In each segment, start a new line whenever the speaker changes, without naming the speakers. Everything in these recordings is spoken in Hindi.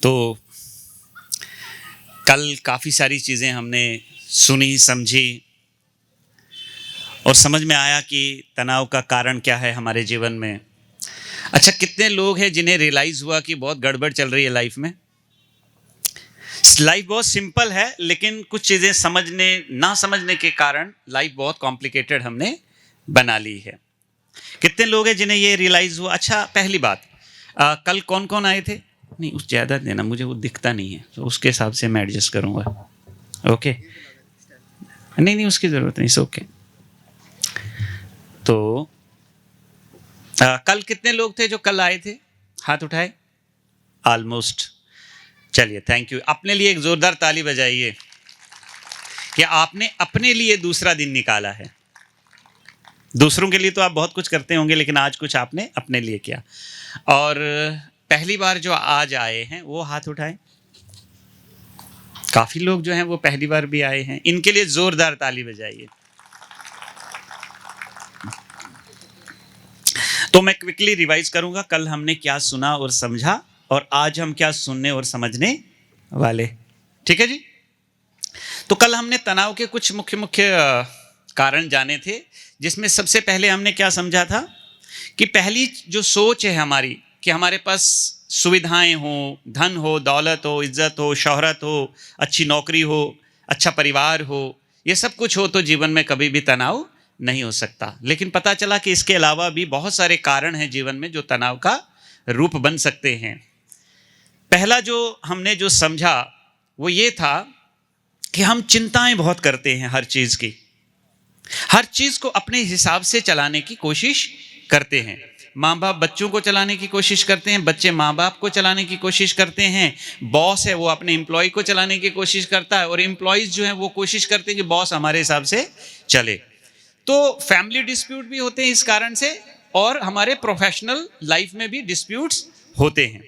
तो कल काफ़ी सारी चीज़ें हमने सुनी, समझी और समझ में आया कि तनाव का कारण क्या है हमारे जीवन में। अच्छा, कितने लोग हैं जिन्हें रियलाइज़ हुआ कि बहुत गड़बड़ चल रही है लाइफ में। लाइफ बहुत सिंपल है, लेकिन कुछ चीज़ें ना समझने के कारण लाइफ बहुत कॉम्प्लिकेटेड हमने बना ली है। कितने लोग हैं जिन्हें ये रियलाइज़ हुआ। अच्छा, पहली बात, कल कौन कौन आए थे? नहीं, उस ज़्यादा देना, मुझे वो दिखता नहीं है, तो उसके हिसाब से मैं एडजस्ट करूँगा। ओके, नहीं उसकी ज़रूरत नहीं, ओके। तो कल कितने लोग थे जो कल आए थे? हाथ उठाए। ऑलमोस्ट। चलिए, थैंक यू। अपने लिए एक जोरदार ताली बजाइए कि आपने अपने लिए दूसरा दिन निकाला है। दूसरों के लिए तो आप बहुत कुछ करते होंगे, लेकिन आज कुछ आपने अपने लिए किया। और पहली बार जो आज आए हैं वो हाथ उठाएं। काफी लोग जो हैं वो पहली बार भी आए हैं, इनके लिए जोरदार ताली बजाइए। तो मैं क्विकली रिवाइज करूंगा, कल हमने क्या सुना और समझा, और आज हम क्या सुनने और समझने वाले। ठीक है जी। तो कल हमने तनाव के कुछ मुख्य कारण जाने थे, जिसमें सबसे पहले हमने क्या समझा था कि पहली जो सोच है हमारी कि हमारे पास सुविधाएं हो, धन हो, दौलत हो, इज्जत हो, शोहरत हो, अच्छी नौकरी हो, अच्छा परिवार हो, ये सब कुछ हो तो जीवन में कभी भी तनाव नहीं हो सकता। लेकिन पता चला कि इसके अलावा भी बहुत सारे कारण हैं जीवन में जो तनाव का रूप बन सकते हैं। पहला जो हमने जो समझा वो ये था कि हम चिंताएं बहुत करते हैं हर चीज़ की, हर चीज़ को अपने हिसाब से चलाने की कोशिश करते हैं। माँ बाप बच्चों को चलाने की कोशिश करते हैं, बच्चे माँ बाप को चलाने की कोशिश करते हैं, बॉस है वो अपने एम्प्लॉय को चलाने की कोशिश करता है, और एम्प्लॉयज़ जो हैं वो कोशिश करते हैं कि बॉस हमारे हिसाब से चले। तो फैमिली डिस्प्यूट भी होते हैं इस कारण से, और हमारे प्रोफेशनल लाइफ में भी डिस्प्यूट्स होते हैं।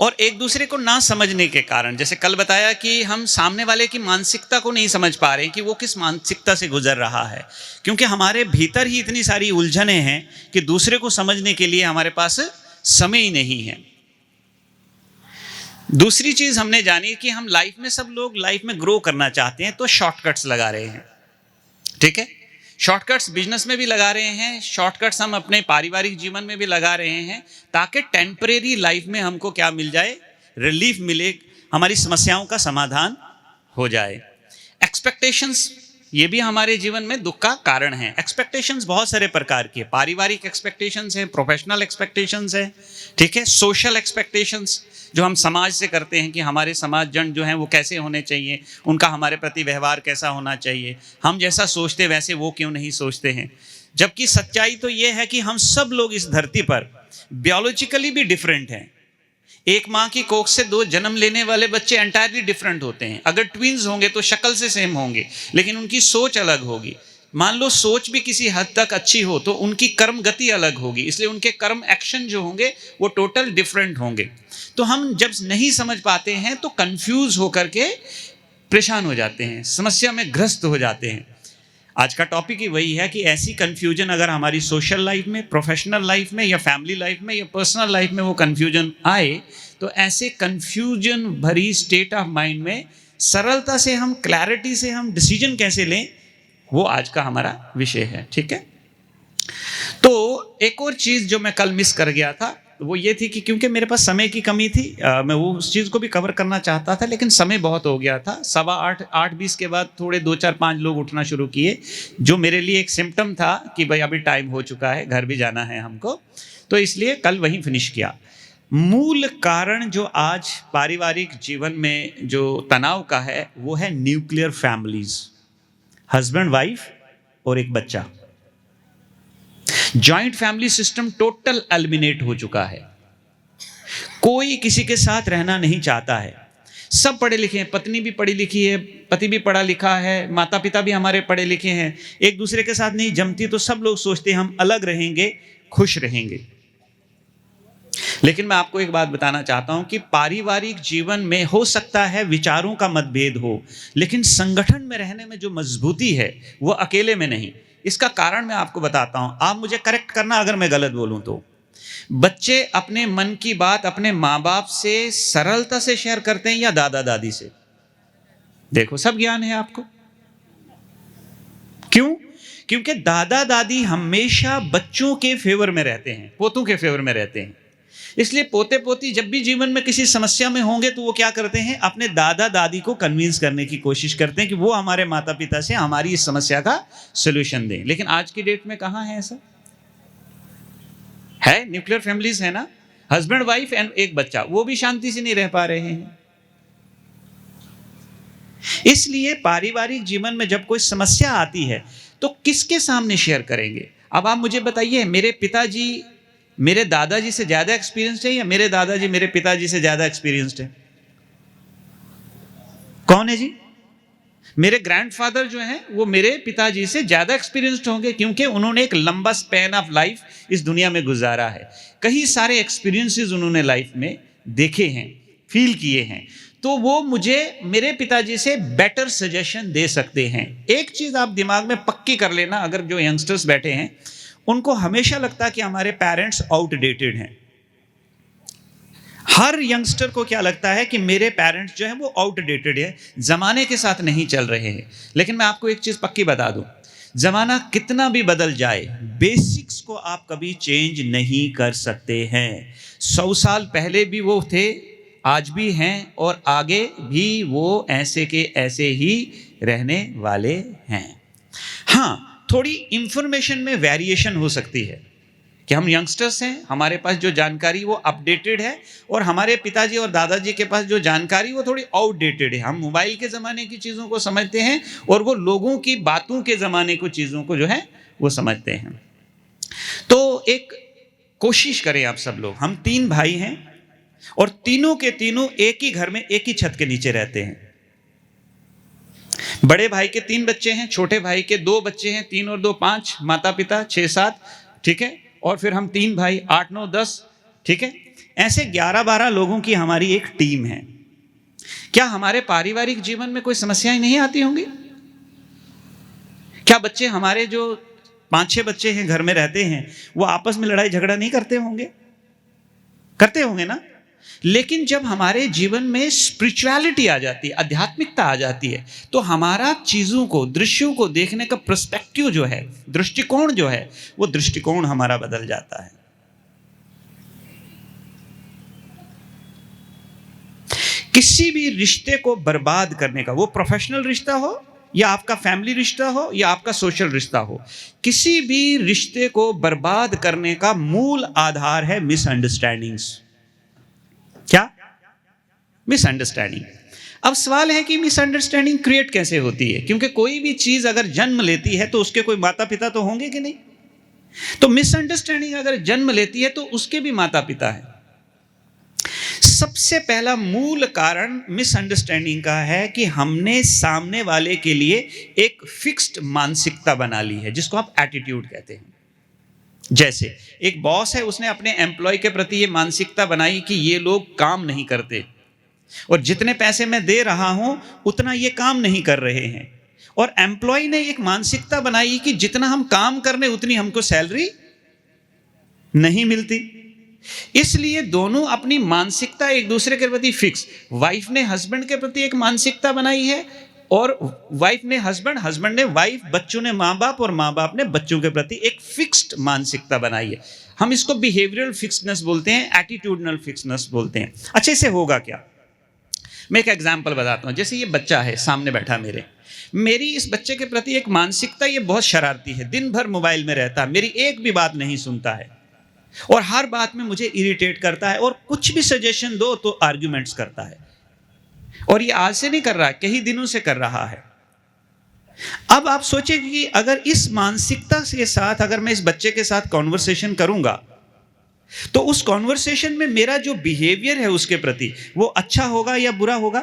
और एक दूसरे को ना समझने के कारण, जैसे कल बताया कि हम सामने वाले की मानसिकता को नहीं समझ पा रहे हैं कि वो किस मानसिकता से गुजर रहा है, क्योंकि हमारे भीतर ही इतनी सारी उलझनें हैं कि दूसरे को समझने के लिए हमारे पास समय ही नहीं है। दूसरी चीज हमने जानी कि हम लाइफ में, सब लोग लाइफ में ग्रो करना चाहते हैं तो शॉर्टकट्स लगा रहे हैं। ठीक है, शॉर्टकट्स बिजनेस में भी लगा रहे हैं, शॉर्टकट्स हम अपने पारिवारिक जीवन में भी लगा रहे हैं, ताकि टेम्परेरी लाइफ में हमको क्या मिल जाए, रिलीफ मिले, हमारी समस्याओं का समाधान हो जाए। एक्सपेक्टेशंस, ये भी हमारे जीवन में दुख का कारण है। एक्सपेक्टेशंस बहुत सारे प्रकार की है, पारिवारिक एक्सपेक्टेशंस है, प्रोफेशनल एक्सपेक्टेशंस है, ठीक है, सोशल एक्सपेक्टेशंस जो हम समाज से करते हैं कि हमारे समाज जन जो हैं वो कैसे होने चाहिए, उनका हमारे प्रति व्यवहार कैसा होना चाहिए, हम जैसा सोचते वैसे वो क्यों नहीं सोचते हैं। जबकि सच्चाई तो ये है कि हम सब लोग इस धरती पर बियोलॉजिकली भी डिफरेंट हैं। एक माँ की कोख से दो जन्म लेने वाले बच्चे एंटायरली डिफरेंट होते हैं। अगर ट्विंस होंगे तो शक्ल से सेम होंगे, लेकिन उनकी सोच अलग होगी। मान लो सोच भी किसी हद तक अच्छी हो तो उनकी कर्म गति अलग होगी, इसलिए उनके कर्म एक्शन जो होंगे वो टोटल डिफरेंट होंगे। तो हम जब नहीं समझ पाते हैं तो कंफ्यूज होकर के परेशान हो जाते हैं, समस्या में ग्रस्त हो जाते हैं। आज का टॉपिक ही वही है कि ऐसी कंफ्यूजन अगर हमारी सोशल लाइफ में, प्रोफेशनल लाइफ में, या फैमिली लाइफ में, या पर्सनल लाइफ में वो कंफ्यूजन आए, तो ऐसे कंफ्यूजन भरी स्टेट ऑफ माइंड में सरलता से हम, क्लैरिटी से हम डिसीजन कैसे लें, वो आज का हमारा विषय है। ठीक है, तो एक और चीज़ जो मैं कल मिस कर गया था वो ये थी कि क्योंकि मेरे पास समय की कमी थी, मैं वो उस चीज़ को भी कवर करना चाहता था, लेकिन समय बहुत हो गया था। 7:15, 8:20 के बाद थोड़े 2, 4, 5 लोग उठना शुरू किए, जो मेरे लिए एक सिम्टम था कि भाई अभी टाइम हो चुका है, घर भी जाना है हमको, तो इसलिए कल वहीं फिनिश किया। मूल कारण जो आज पारिवारिक जीवन में जो तनाव का है वो है न्यूक्लियर फैमिलीज, हस्बैंड वाइफ और एक बच्चा। Joint family system total eliminate हो चुका है, कोई किसी के साथ रहना नहीं चाहता है। सब पढ़े लिखे हैं, पत्नी भी पढ़ी लिखी है, पति भी पढ़ा लिखा है, माता पिता भी हमारे पढ़े लिखे हैं, एक दूसरे के साथ नहीं जमती तो सब लोग सोचते हैं हम अलग रहेंगे, खुश रहेंगे। लेकिन मैं आपको एक बात बताना चाहता हूं कि पारिवारिक जीवन में हो सकता है विचारों का मतभेद हो, लेकिन संगठन में रहने में जो मजबूती है वो अकेले में नहीं। इसका कारण मैं आपको बताता हूं, आप मुझे करेक्ट करना अगर मैं गलत बोलूं तो। बच्चे अपने मन की बात अपने माँ बाप से सरलता से शेयर करते हैं या दादा दादी से? देखो, सब ज्ञान है आपको। क्यों? क्योंकि दादा दादी हमेशा बच्चों के फेवर में रहते हैं, पोतों के फेवर में रहते हैं। इसलिए पोते पोती जब भी जीवन में किसी समस्या में होंगे तो वो क्या करते हैं, अपने दादा दादी को कन्विंस करने की कोशिश करते हैं कि वो हमारे माता पिता से हमारी इस समस्या का सलूशन दें। लेकिन आज की डेट में कहाँ है ऐसा? है, न्यूक्लियर फैमिलीज है ना, हस्बैंड वाइफ एंड एक बच्चा, वो भी शांति से नहीं रह पा रहे हैं। इसलिए पारिवारिक जीवन में जब कोई समस्या आती है तो किसके सामने शेयर करेंगे? अब आप मुझे बताइए, मेरे पिताजी मेरे दादाजी से ज्यादा एक्सपीरियंस्ड है या मेरे दादाजी मेरे पिताजी से ज्यादा एक्सपीरियंस्ड है? कौन है जी? मेरे ग्रैंडफादर जो हैं वो मेरे पिताजी से ज्यादा एक्सपीरियंस्ड होंगे, क्योंकि उन्होंने एक लंबा स्पैन ऑफ लाइफ इस दुनिया में गुजारा है। कई सारे एक्सपीरियंसेस उन्होंने लाइफ में देखे हैं, फील किए हैं, तो वो मुझे मेरे पिताजी से बेटर सजेशन दे सकते हैं। एक चीज आप दिमाग में पक्की कर लेना, अगर जो यंगस्टर्स बैठे हैं उनको हमेशा लगता कि हमारे पेरेंट्स आउटडेटेड हैं। हर यंगस्टर को क्या लगता है कि मेरे पेरेंट्स जो हैं वो आउटडेटेड है, जमाने के साथ नहीं चल रहे हैं। लेकिन मैं आपको एक चीज पक्की बता दूं, जमाना कितना भी बदल जाए, बेसिक्स को आप कभी चेंज नहीं कर सकते हैं। 100 साल पहले भी वो थे, आज भी हैं और आगे भी वो ऐसे के ऐसे ही रहने वाले हैं। हाँ, थोड़ी इंफॉर्मेशन में वेरिएशन हो सकती है कि हम यंगस्टर्स हैं, हमारे पास जो जानकारी वो अपडेटेड है, और हमारे पिताजी और दादाजी के पास जो जानकारी वो थोड़ी आउटडेटेड है। हम मोबाइल के ज़माने की चीज़ों को समझते हैं और वो लोगों की बातों के ज़माने को चीज़ों को जो है वो समझते हैं। तो एक कोशिश करें आप सब लोग, हम 3 भाई हैं और तीनों के तीनों एक ही घर में एक ही छत के नीचे रहते हैं। बड़े भाई के 3 बच्चे हैं, छोटे भाई के 2 बच्चे हैं, 3 और 2 5, माता पिता 6-7, ठीक है, और फिर हम 3 भाई 8-9 10, ठीक है। ऐसे 11-12 लोगों की हमारी एक टीम है। क्या हमारे पारिवारिक जीवन में कोई समस्याएं नहीं आती होंगी? क्या बच्चे हमारे जो 5-6 बच्चे हैं घर में रहते हैं वो आपस में लड़ाई झगड़ा नहीं करते होंगे? करते होंगे ना। लेकिन जब हमारे जीवन में स्पिरिचुअलिटी आ जाती है, आध्यात्मिकता आ जाती है, तो हमारा चीजों को, दृश्यों को देखने का पर्सपेक्टिव जो है, दृष्टिकोण जो है, वो दृष्टिकोण हमारा बदल जाता है। किसी भी रिश्ते को बर्बाद करने का, वो प्रोफेशनल रिश्ता हो या आपका फैमिली रिश्ता हो या आपका सोशल रिश्ता हो, किसी भी रिश्ते को बर्बाद करने का मूल आधार है मिसअंडरस्टैंडिंग्स। क्या? मिसअंडरस्टैंडिंग। अब सवाल है कि मिसअंडरस्टैंडिंग क्रिएट कैसे होती है, क्योंकि कोई भी चीज अगर जन्म लेती है तो उसके कोई माता पिता तो होंगे कि नहीं। तो मिसअंडरस्टैंडिंग अगर जन्म लेती है तो उसके भी माता पिता है। सबसे पहला मूल कारण मिसअंडरस्टैंडिंग का है कि हमने सामने वाले के लिए एक फिक्स्ड मानसिकता बना ली है, जिसको आप एटीट्यूड कहते हैं। जैसे एक बॉस है, उसने अपने एम्प्लॉय के प्रति ये मानसिकता बनाई कि ये लोग काम नहीं करते और जितने पैसे मैं दे रहा हूं उतना ये काम नहीं कर रहे हैं, और एम्प्लॉय ने एक मानसिकता बनाई कि जितना हम काम करने उतनी हमको सैलरी नहीं मिलती। इसलिए दोनों अपनी मानसिकता एक दूसरे के प्रति फिक्स, वाइफ ने हस्बैंड के प्रति एक मानसिकता बनाई है और वाइफ ने हस्बैंड, हस्बैंड ने वाइफ, बच्चों ने माँ बाप और माँ बाप ने बच्चों के प्रति एक फिक्स्ड मानसिकता बनाई है। हम इसको बिहेवियरल फिक्सनेस बोलते हैं, एटीट्यूडनल फिक्सनेस बोलते हैं। अच्छा, इससे होगा क्या? मैं एक एग्जांपल बताता हूँ। जैसे ये बच्चा है सामने बैठा मेरी इस बच्चे के प्रति एक मानसिकता, ये बहुत शरारती है, दिन भर मोबाइल में रहता है, मेरी एक भी बात नहीं सुनता है और हर बात में मुझे इरिटेट करता है, और कुछ भी सजेशन दो तो आर्ग्यूमेंट्स करता है। और ये आज से नहीं कर रहा, कई दिनों से कर रहा है। अब आप सोचिए कि अगर इस मानसिकता के साथ अगर मैं इस बच्चे के साथ कॉन्वर्सेशन करूंगा तो उस कॉन्वर्सेशन में मेरा जो बिहेवियर है उसके प्रति वो अच्छा होगा या बुरा होगा?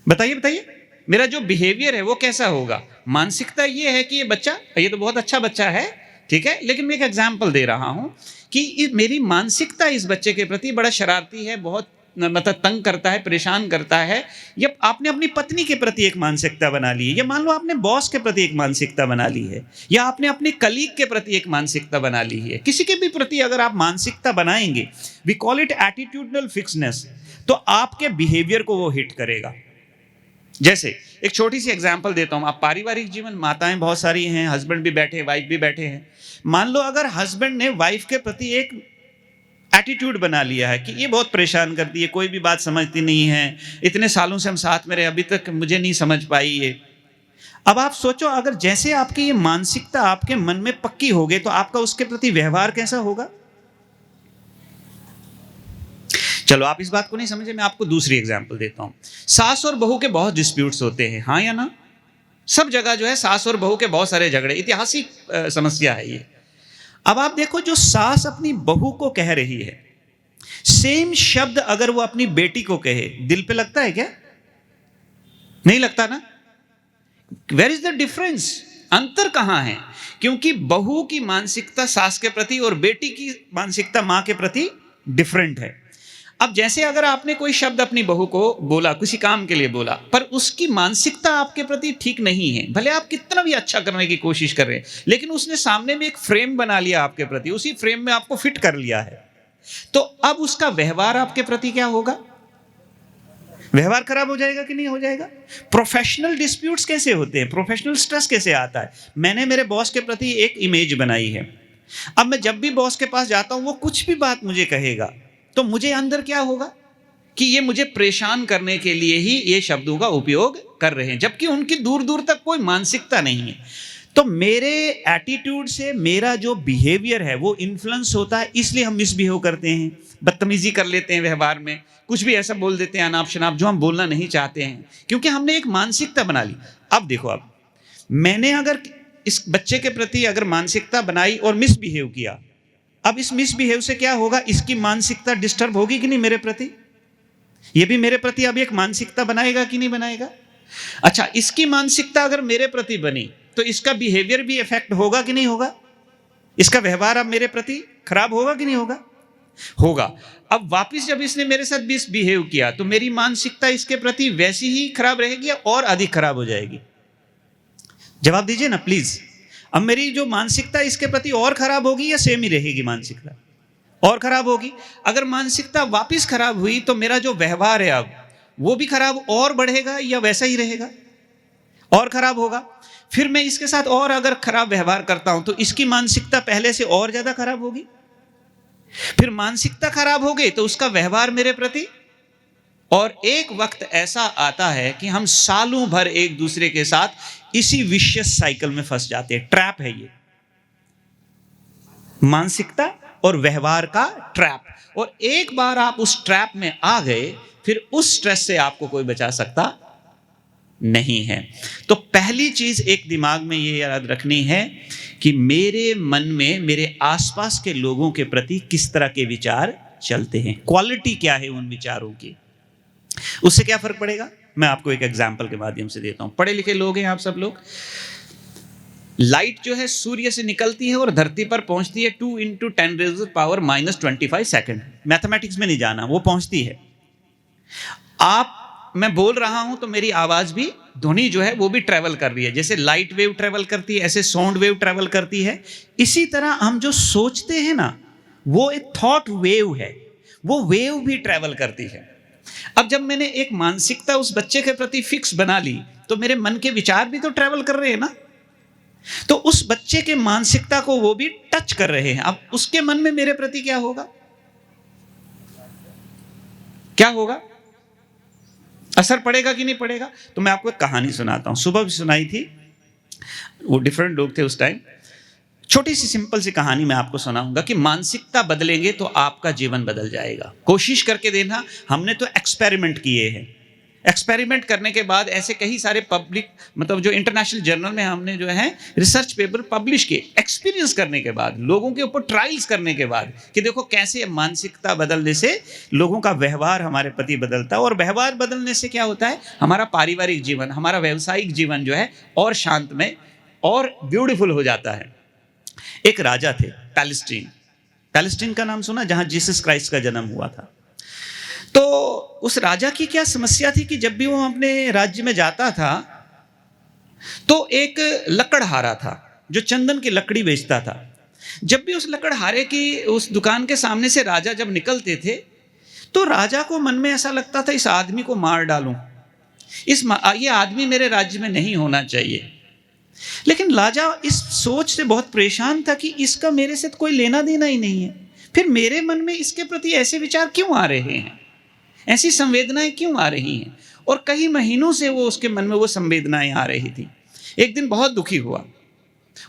बताइए बताइए, मेरा जो बिहेवियर है वो कैसा होगा? मानसिकता ये है कि ये बच्चा, ये तो बहुत अच्छा बच्चा है, ठीक है, लेकिन मैं एक एग्जाम्पल दे रहा हूं कि मेरी मानसिकता इस बच्चे के प्रति बड़ा शरारती है, बहुत मतलब तंग करता है, परेशान करता है, या आपने अपनी पत्नी के प्रति एक मानसिकता बना ली है, या मान लो आपने बॉस के प्रति एक मानसिकता बना ली है, या आपने अपने कलीग के प्रति एक मानसिकता बना ली है, किसी के भी प्रति अगर आप मानसिकता बनाएंगे, we call it attitudinal fixness, तो आपके बिहेवियर को वो हिट करेगा। जैसे एक छोटी सी एग्जांपल देता हूं, आप पारिवारिक जीवन, माताएं बहुत सारी हैं, हस्बैंड भी बैठे हैं, वाइफ भी बैठे हैं। मान लो अगर हस्बैंड ने वाइफ के प्रति एक एटीट्यूड बना लिया है कि ये बहुत परेशान करती है, कोई भी बात समझती नहीं है, इतने सालों से हम साथ में रहे, अभी तक मुझे नहीं समझ पाई ये। अब आप सोचो, अगर जैसे आपकी ये मानसिकता आपके मन में पक्की हो गई, तो आपका उसके प्रति व्यवहार कैसा होगा? चलो आप इस बात को नहीं समझे, मैं आपको दूसरी एग्जांपल देता हूं। सास और बहू के बहुत डिस्प्यूट्स होते हैं, हाँ या ना? सब जगह जो है सास और बहू के बहुत सारे झगड़े, ऐतिहासिक समस्या है ये। अब आप देखो, जो सास अपनी बहू को कह रही है, सेम शब्द अगर वो अपनी बेटी को कहे, दिल पे लगता है क्या? नहीं लगता ना? Where is the difference? अंतर कहां है? क्योंकि बहू की मानसिकता सास के प्रति और बेटी की मानसिकता मां के प्रति डिफरेंट है। अब जैसे अगर आपने कोई शब्द अपनी बहू को बोला, किसी काम के लिए बोला, पर उसकी मानसिकता आपके प्रति ठीक नहीं है, भले आप कितना भी अच्छा करने की कोशिश कर रहे हैं, लेकिन उसने सामने में एक फ्रेम बना लिया आपके प्रति, उसी फ्रेम में आपको फिट कर लिया है, तो अब उसका व्यवहार आपके प्रति क्या होगा? व्यवहार खराब हो जाएगा कि नहीं हो जाएगा? प्रोफेशनल डिस्प्यूट्स कैसे होते हैं? प्रोफेशनल स्ट्रेस कैसे आता है? मैंने मेरे बॉस के प्रति एक इमेज बनाई है, अब मैं जब भी बॉस के पास जाता हूं, वो कुछ भी बात मुझे कहेगा, तो मुझे अंदर क्या होगा कि ये मुझे परेशान करने के लिए ही ये शब्दों का उपयोग कर रहे हैं, जबकि उनकी दूर दूर तक कोई मानसिकता नहीं है। तो मेरे एटीट्यूड से मेरा जो बिहेवियर है वो इन्फ्लुएंस होता है, इसलिए हम मिसबिहेव करते हैं, बदतमीजी कर लेते हैं व्यवहार में, कुछ भी ऐसा बोल देते हैं अनाप शनाप जो हम बोलना नहीं चाहते हैं, क्योंकि हमने एक मानसिकता बना ली। अब देखो, अब मैंने अगर इस बच्चे के प्रति अगर मानसिकता बनाई और मिसबिहेव किया, अब इस मिसबिहेव से क्या होगा? इसकी मानसिकता डिस्टर्ब होगी कि नहीं मेरे प्रति? ये भी मेरे प्रति अब एक मानसिकता बनाएगा कि नहीं बनाएगा? अच्छा, इसकी मानसिकता अगर मेरे प्रति बनी, तो इसका बिहेवियर भी इफेक्ट होगा कि नहीं होगा? इसका व्यवहार अब मेरे प्रति खराब होगा कि नहीं होगा? होगा। अब वापिस जब इसने मेरे साथ मिसबिहेव किया, तो मेरी मानसिकता इसके प्रति वैसी ही खराब रहेगी या और अधिक खराब हो जाएगी? जवाब दीजिए ना प्लीज। अब मेरी जो मानसिकता इसके प्रति और खराब होगी या सेम ही रहेगी मानसिकता? और खराब होगी। अगर मानसिकता वापस खराब हुई, तो मेरा जो व्यवहार है अब वो भी खराब और बढ़ेगा या वैसा ही रहेगा? और खराब होगा। फिर मैं इसके साथ और अगर खराब व्यवहार करता हूं, तो इसकी मानसिकता पहले से और ज्यादा खराब होगी। फिर मानसिकता खराब हो गई तो उसका व्यवहार मेरे प्रति, और एक वक्त ऐसा आता है कि हम सालों भर एक दूसरे के साथ इसी विशियस साइकिल में फंस जाते हैं। ट्रैप है ये, मानसिकता और व्यवहार का ट्रैप। और एक बार आप उस ट्रैप में आ गए, फिर उस स्ट्रेस से आपको कोई बचा सकता नहीं है। तो पहली चीज एक दिमाग में ये याद रखनी है कि मेरे मन में मेरे आसपास के लोगों के प्रति किस तरह के विचार चलते हैं, क्वालिटी क्या है उन विचारों की। उससे क्या फर्क पड़ेगा, मैं आपको एक एग्जाम्पल के माध्यम से देता हूं। पढ़े लिखे लोग हैं आप सब लोग। लाइट जो है सूर्य से निकलती है और धरती पर पहुंचती है 2 × 10⁻⁻25 सेकंड। मैथमेटिक्स में नहीं जाना, वो पहुंचती है। मैं बोल रहा हूं तो मेरी आवाज भी, ध्वनि जो है वो भी ट्रेवल कर रही है। जैसे लाइट वेव ट्रेवल करती है, ऐसे साउंड वेव ट्रेवल करती है। इसी तरह हम जो सोचते हैं ना, वो एक थॉट वेव है, वो वेव भी ट्रेवल करती है। अब जब मैंने एक मानसिकता उस बच्चे के प्रति फिक्स बना ली, तो मेरे मन के विचार भी तो ट्रेवल कर रहे हैं ना, तो उस बच्चे के मानसिकता को वो भी टच कर रहे हैं। अब उसके मन में मेरे प्रति क्या होगा, क्या होगा, असर पड़ेगा कि नहीं पड़ेगा? तो मैं आपको एक कहानी सुनाता हूं, सुबह भी सुनाई थी, वो डिफरेंट लोग थे उस टाइम। छोटी सी सिंपल सी कहानी मैं आपको सुनाऊंगा कि मानसिकता बदलेंगे तो आपका जीवन बदल जाएगा। कोशिश करके देखना। हमने तो एक्सपेरिमेंट किए हैं। एक्सपेरिमेंट करने के बाद ऐसे कई सारे पब्लिक, मतलब जो इंटरनेशनल जर्नल में हमने जो है रिसर्च पेपर पब्लिश किए, एक्सपीरियंस करने के बाद, लोगों के ऊपर ट्रायल्स करने के बाद, कि देखो कैसे मानसिकता बदलने से लोगों का व्यवहार हमारे प्रति बदलता है। और व्यवहार बदलने से क्या होता है, हमारा पारिवारिक जीवन, हमारा व्यावसायिक जीवन जो है और शांतमय और ब्यूटीफुल हो जाता है। एक राजा थे पैलेस्टीन। पैलेस्टीन का नाम सुना, जहां जीसस क्राइस्ट का जन्म हुआ था। तो उस राजा की क्या समस्या थी कि जब भी वो अपने राज्य में जाता था तो एक लकड़हारा था जो चंदन की लकड़ी बेचता था। जब भी उस लकड़हारे की उस दुकान के सामने से राजा जब निकलते थे तो राजा को मन में ऐसा लगता था, इस आदमी को मार डालूं, ये आदमी मेरे राज्य में नहीं होना चाहिए। लेकिन राजा इस सोच से बहुत परेशान था कि इसका मेरे से कोई लेना देना ही नहीं है, फिर मेरे मन में इसके प्रति ऐसे विचार क्यों आ रहे हैं, ऐसी संवेदनाएं क्यों आ रही हैं। और कई महीनों से वो उसके मन में वो संवेदनाएं आ रही थी। एक दिन बहुत दुखी हुआ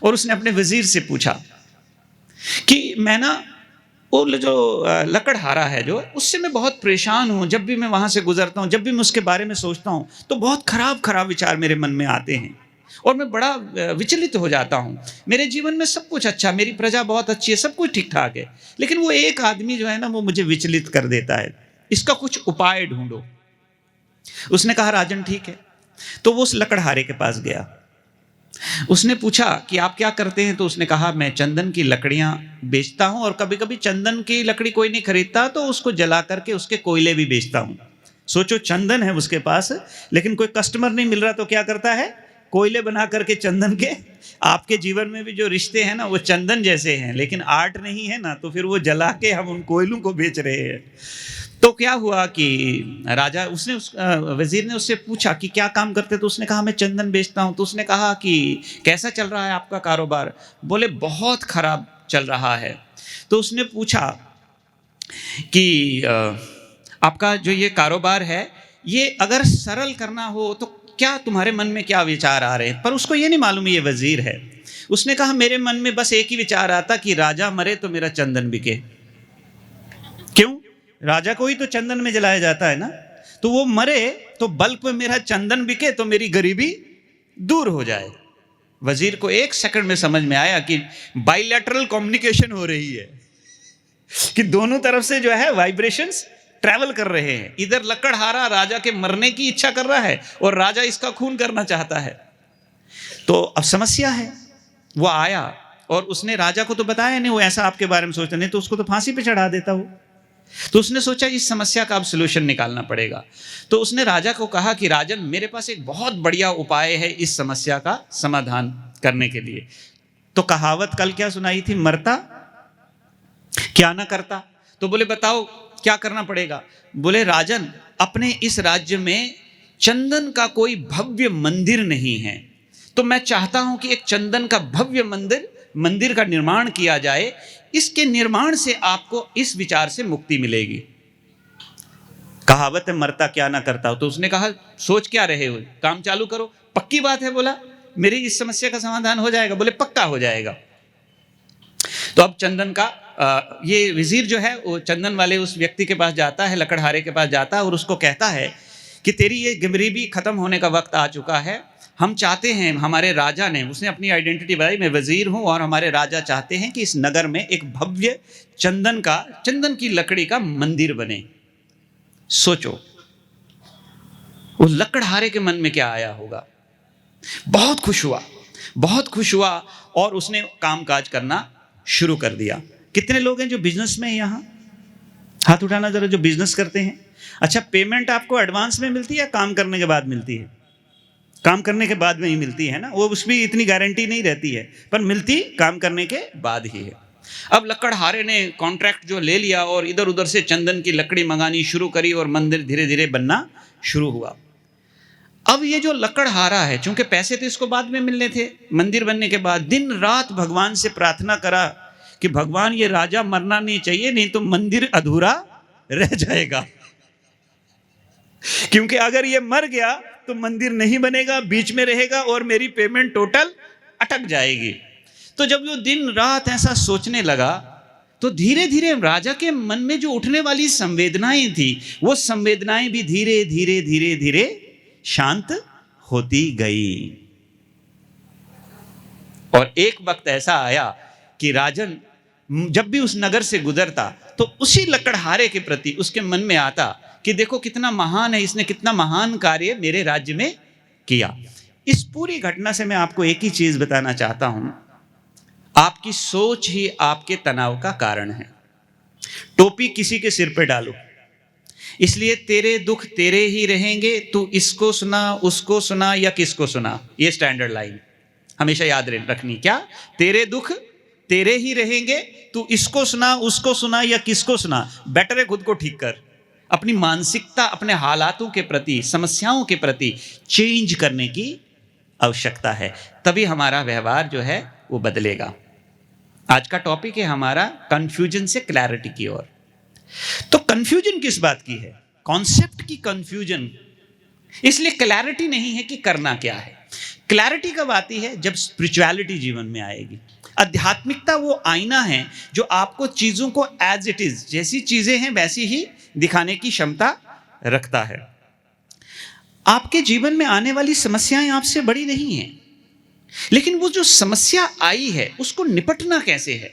और उसने अपने वजीर से पूछा कि मैं ना वो जो लकड़हारा है जो, उससे मैं बहुत परेशान हूँ। जब भी मैं वहाँ से गुजरता हूँ, जब भी मैं उसके बारे में सोचता हूँ तो बहुत खराब खराब विचार मेरे मन में आते हैं और मैं बड़ा विचलित हो जाता हूँ। मेरे जीवन में सब कुछ अच्छा, मेरी प्रजा बहुत अच्छी है, सब कुछ ठीक ठाक है, लेकिन वो एक आदमी जो है ना वो मुझे विचलित कर देता है, इसका कुछ उपाय ढूंढो। उसने कहा राजन ठीक है। तो वो उस लकड़हारे के पास गया। उसने पूछा कि आप क्या करते हैं? तो उसने कहा मैं चंदन की लकड़ियां बेचता हूं और कभी कभी चंदन की लकड़ी कोई नहीं खरीदता तो उसको जला करके उसके कोयले भी बेचता हूं। सोचो, चंदन है उसके पास लेकिन कोई कस्टमर नहीं मिल रहा तो क्या करता है? कोयले बना करके चंदन के। आपके जीवन में भी जो रिश्ते हैं ना वो चंदन जैसे हैं, लेकिन आर्ट नहीं है ना, तो फिर वो जला के हम उन कोयलों को बेच रहे हैं। तो क्या हुआ कि राजा वजीर ने उससे पूछा कि क्या काम करते? तो उसने कहा मैं चंदन बेचता हूं। तो उसने कहा कि कैसा चल रहा है आपका कारोबार? बोले बहुत खराब चल रहा है। तो उसने पूछा कि आपका जो ये कारोबार है ये अगर सरल करना हो तो क्या तुम्हारे मन में क्या विचार आ रहे हैं? पर उसको ये नहीं मालूम ये वजीर है। उसने कहा मेरे मन में बस एक ही विचार आता कि राजा मरे तो मेरा चंदन बिके। क्यों? राजा को ही तो चंदन में जलाया जाता है ना, तो वो मरे तो बल्ब में मेरा चंदन बिके तो मेरी गरीबी दूर हो जाए। वजीर को एक सेकंड में समझ में आया कि बाइलैटरल कम्युनिकेशन हो रही है, कि दोनों तरफ से जो है वाइब्रेशंस ट्रैवल कर रहे हैं। इधर लकड़हारा राजा के मरने की इच्छा कर रहा है और राजा इसका खून करना चाहता है। तो अब समस्या है। वो आया और उसने राजा को तो बताया नहीं वो ऐसा आपके बारे में सोचता, नहीं तो उसको तो फांसी पे चढ़ा देता वो। तो उसने सोचा इस समस्या का अब सलूशन निकालना पड़ेगा। तो उसने राजा को कहा कि राजन मेरे पास एक बहुत बढ़िया उपाय है इस समस्या का समाधान करने के लिए। तो कहावत कल क्या सुनाई थी? मरता क्या ना करता। तो बोले बताओ क्या करना पड़ेगा? बोले राजन अपने इस राज्य में चंदन का कोई भव्य मंदिर नहीं है, तो मैं चाहता हूं कि एक चंदन का भव्य मंदिर का निर्माण किया जाए। इसके निर्माण से आपको इस विचार से मुक्ति मिलेगी। कहावत है मरता क्या ना करता हो। तो उसने कहा सोच क्या रहे हो, काम चालू करो। पक्की बात है? बोला मेरी इस समस्या का समाधान हो जाएगा। बोले पक्का हो जाएगा। तो अब चंदन का ये वजीर जो है वो चंदन वाले उस व्यक्ति के पास जाता है, लकड़हारे के पास जाता है और उसको कहता है कि तेरी ये गरीबी खत्म होने का वक्त आ चुका है। हम चाहते हैं, हमारे राजा ने, उसने अपनी आइडेंटिटी बताई, मैं वजीर हूं और हमारे राजा चाहते हैं कि इस नगर में एक भव्य चंदन की लकड़ी का मंदिर बने। सोचो उस लकड़हारे के मन में क्या आया होगा। बहुत खुश हुआ और उसने कामकाज करना शुरू कर दिया। कितने लोग हैं जो बिजनेस में यहाँ? हाथ उठाना जरा जो बिजनेस करते हैं। अच्छा, पेमेंट आपको एडवांस में मिलती है या काम करने के बाद मिलती है? काम करने के बाद में ही मिलती है ना, वो उसमें इतनी गारंटी नहीं रहती है, पर मिलती काम करने के बाद ही है। अब लकड़हारे ने कॉन्ट्रैक्ट जो ले लिया और इधर उधर से चंदन की लकड़ी मंगानी शुरू करी और मंदिर धीरे धीरे बनना शुरू हुआ। अब ये जो लकड़हारा है, चूंकि पैसे तो इसको बाद में मिलने थे मंदिर बनने के बाद, दिन रात भगवान से प्रार्थना करा कि भगवान ये राजा मरना नहीं चाहिए, नहीं तो मंदिर अधूरा रह जाएगा। क्योंकि अगर ये मर गया तो मंदिर नहीं बनेगा, बीच में रहेगा और मेरी पेमेंट टोटल अटक जाएगी। तो जब वो दिन रात ऐसा सोचने लगा तो धीरे धीरे राजा के मन में जो उठने वाली संवेदनाएं थी वो संवेदनाएं भी धीरे धीरे धीरे धीरे शांत होती गई। और एक वक्त ऐसा आया कि राजन जब भी उस नगर से गुजरता तो उसी लकड़हारे के प्रति उसके मन में आता कि देखो कितना महान है, इसने कितना महान कार्य मेरे राज्य में किया। इस पूरी घटना से मैं आपको एक ही चीज बताना चाहता हूं, आपकी सोच ही आपके तनाव का कारण है। टोपी किसी के सिर पे डालो, इसलिए तेरे दुख तेरे ही रहेंगे, तू इसको सुना, उसको सुना या किसको सुना। ये स्टैंडर्ड लाइन हमेशा याद रखनी। क्या? तेरे दुख तेरे ही रहेंगे, तू इसको सुना, उसको सुना या किसको सुना। बेटर है खुद को ठीक कर, अपनी मानसिकता अपने हालातों के प्रति, समस्याओं के प्रति चेंज करने की आवश्यकता है, तभी हमारा व्यवहार जो है वो बदलेगा। आज का टॉपिक है हमारा कंफ्यूजन से क्लैरिटी की ओर। तो कंफ्यूजन किस बात की है? कॉन्सेप्ट की कंफ्यूजन। इसलिए क्लैरिटी नहीं है कि करना क्या है। क्लैरिटी कब आती है? जब स्पिरिचुअलिटी जीवन में आएगी। आध्यात्मिकता वो आईना है जो आपको चीजों को एज इट इज, जैसी चीजें हैं वैसी ही दिखाने की क्षमता रखता है। आपके जीवन में आने वाली समस्याएं आपसे बड़ी नहीं हैं, लेकिन वो जो समस्या आई है उसको निपटना कैसे है,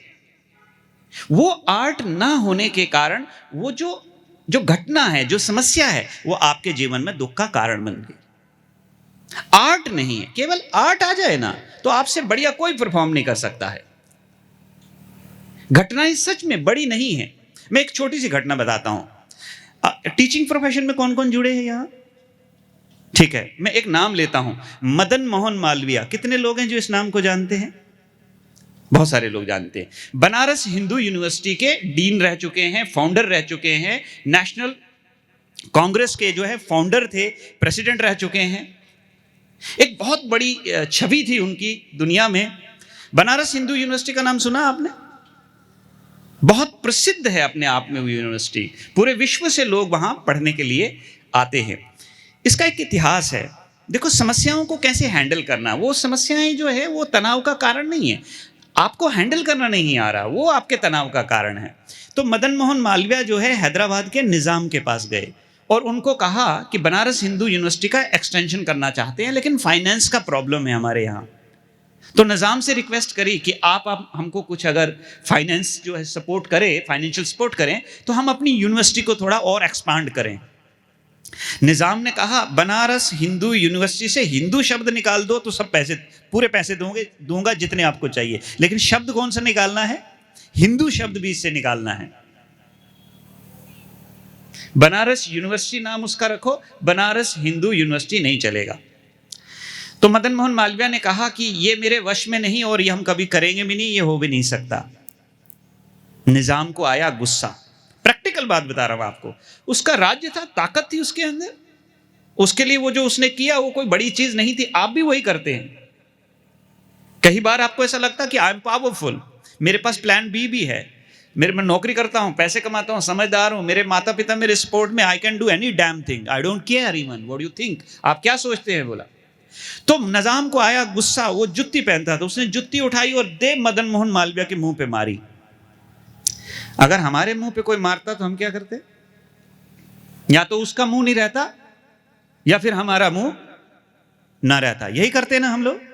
वो आर्ट ना होने के कारण वो जो घटना है, जो समस्या है, वो आपके जीवन में दुख का कारण बन गई। आर्ट नहीं है। केवल आर्ट आ जाए ना तो आपसे बढ़िया कोई परफॉर्म नहीं कर सकता है। घटनाएं सच में बड़ी नहीं है। मैं एक छोटी सी घटना बताता हूं। टीचिंग प्रोफेशन में कौन कौन जुड़े हैं यहां? ठीक है, मैं एक नाम लेता हूं, मदन मोहन मालवीय। कितने लोग हैं जो इस नाम को जानते हैं? बहुत सारे लोग जानते हैं। बनारस हिंदू यूनिवर्सिटी के डीन रह चुके हैं, फाउंडर रह चुके हैं, नेशनल कांग्रेस के जो है फाउंडर थे, प्रेसिडेंट रह चुके हैं। एक बहुत बड़ी छवि थी उनकी दुनिया में। बनारस हिंदू यूनिवर्सिटी का नाम सुना आपने? बहुत प्रसिद्ध है अपने आप में वो यूनिवर्सिटी। पूरे विश्व से लोग वहां पढ़ने के लिए आते हैं। इसका एक इतिहास है। देखो, समस्याओं को कैसे हैंडल करना। वो समस्याएं जो है वो तनाव का कारण नहीं है, आपको हैंडल करना नहीं आ रहा, वो आपके तनाव का कारण है। तो मदन मोहन मालवीय जो है हैदराबाद के निज़ाम के पास गए और उनको कहा कि बनारस हिंदू यूनिवर्सिटी का एक्सटेंशन करना चाहते हैं, लेकिन फाइनेंस का प्रॉब्लम है हमारे यहाँ। तो निज़ाम से रिक्वेस्ट करी कि आप हमको कुछ अगर फाइनेंस जो है सपोर्ट करें, फाइनेंशियल सपोर्ट करें, तो हम अपनी यूनिवर्सिटी को थोड़ा और एक्सपांड करें। निज़ाम ने कहा, बनारस हिंदू यूनिवर्सिटी से हिंदू शब्द निकाल दो तो सब पैसे, पूरे पैसे दूंगा जितने आपको चाहिए, लेकिन शब्द कौन सा निकालना है? हिंदू शब्द भी इससे निकालना है। बनारस यूनिवर्सिटी नाम उसका रखो, बनारस हिंदू यूनिवर्सिटी नहीं चलेगा। तो मदन मोहन मालवीय ने कहा कि ये मेरे वश में नहीं और ये हम कभी करेंगे भी नहीं, ये हो भी नहीं सकता। निज़ाम को आया गुस्सा। प्रैक्टिकल बात बता रहा हूं आपको। उसका राज्य था, ताकत थी उसके अंदर, उसके लिए वो जो उसने किया वो कोई बड़ी चीज नहीं थी। आप भी वही करते हैं। कई बार आपको ऐसा लगता है कि आई एम पावरफुल, मेरे पास प्लान बी भी है, मैं नौकरी करता हूं, पैसे कमाता हूं, समझदार हूं, मेरे माता पिता मेरे सपोर्ट में, I can do any damn thing, I don't care even what you think. आप क्या सोचते हैं? बोला। तो निज़ाम को आया गुस्सा। वो जुत्ती पहनता था, उसने जुत्ती उठाई और दे मदन मोहन मालवीय के मुंह पे मारी। अगर हमारे मुंह पे कोई मारता तो हम क्या करते? या तो उसका मुंह नहीं रहता या फिर हमारा मुंह ना रहता। यही करते ना हम लोग।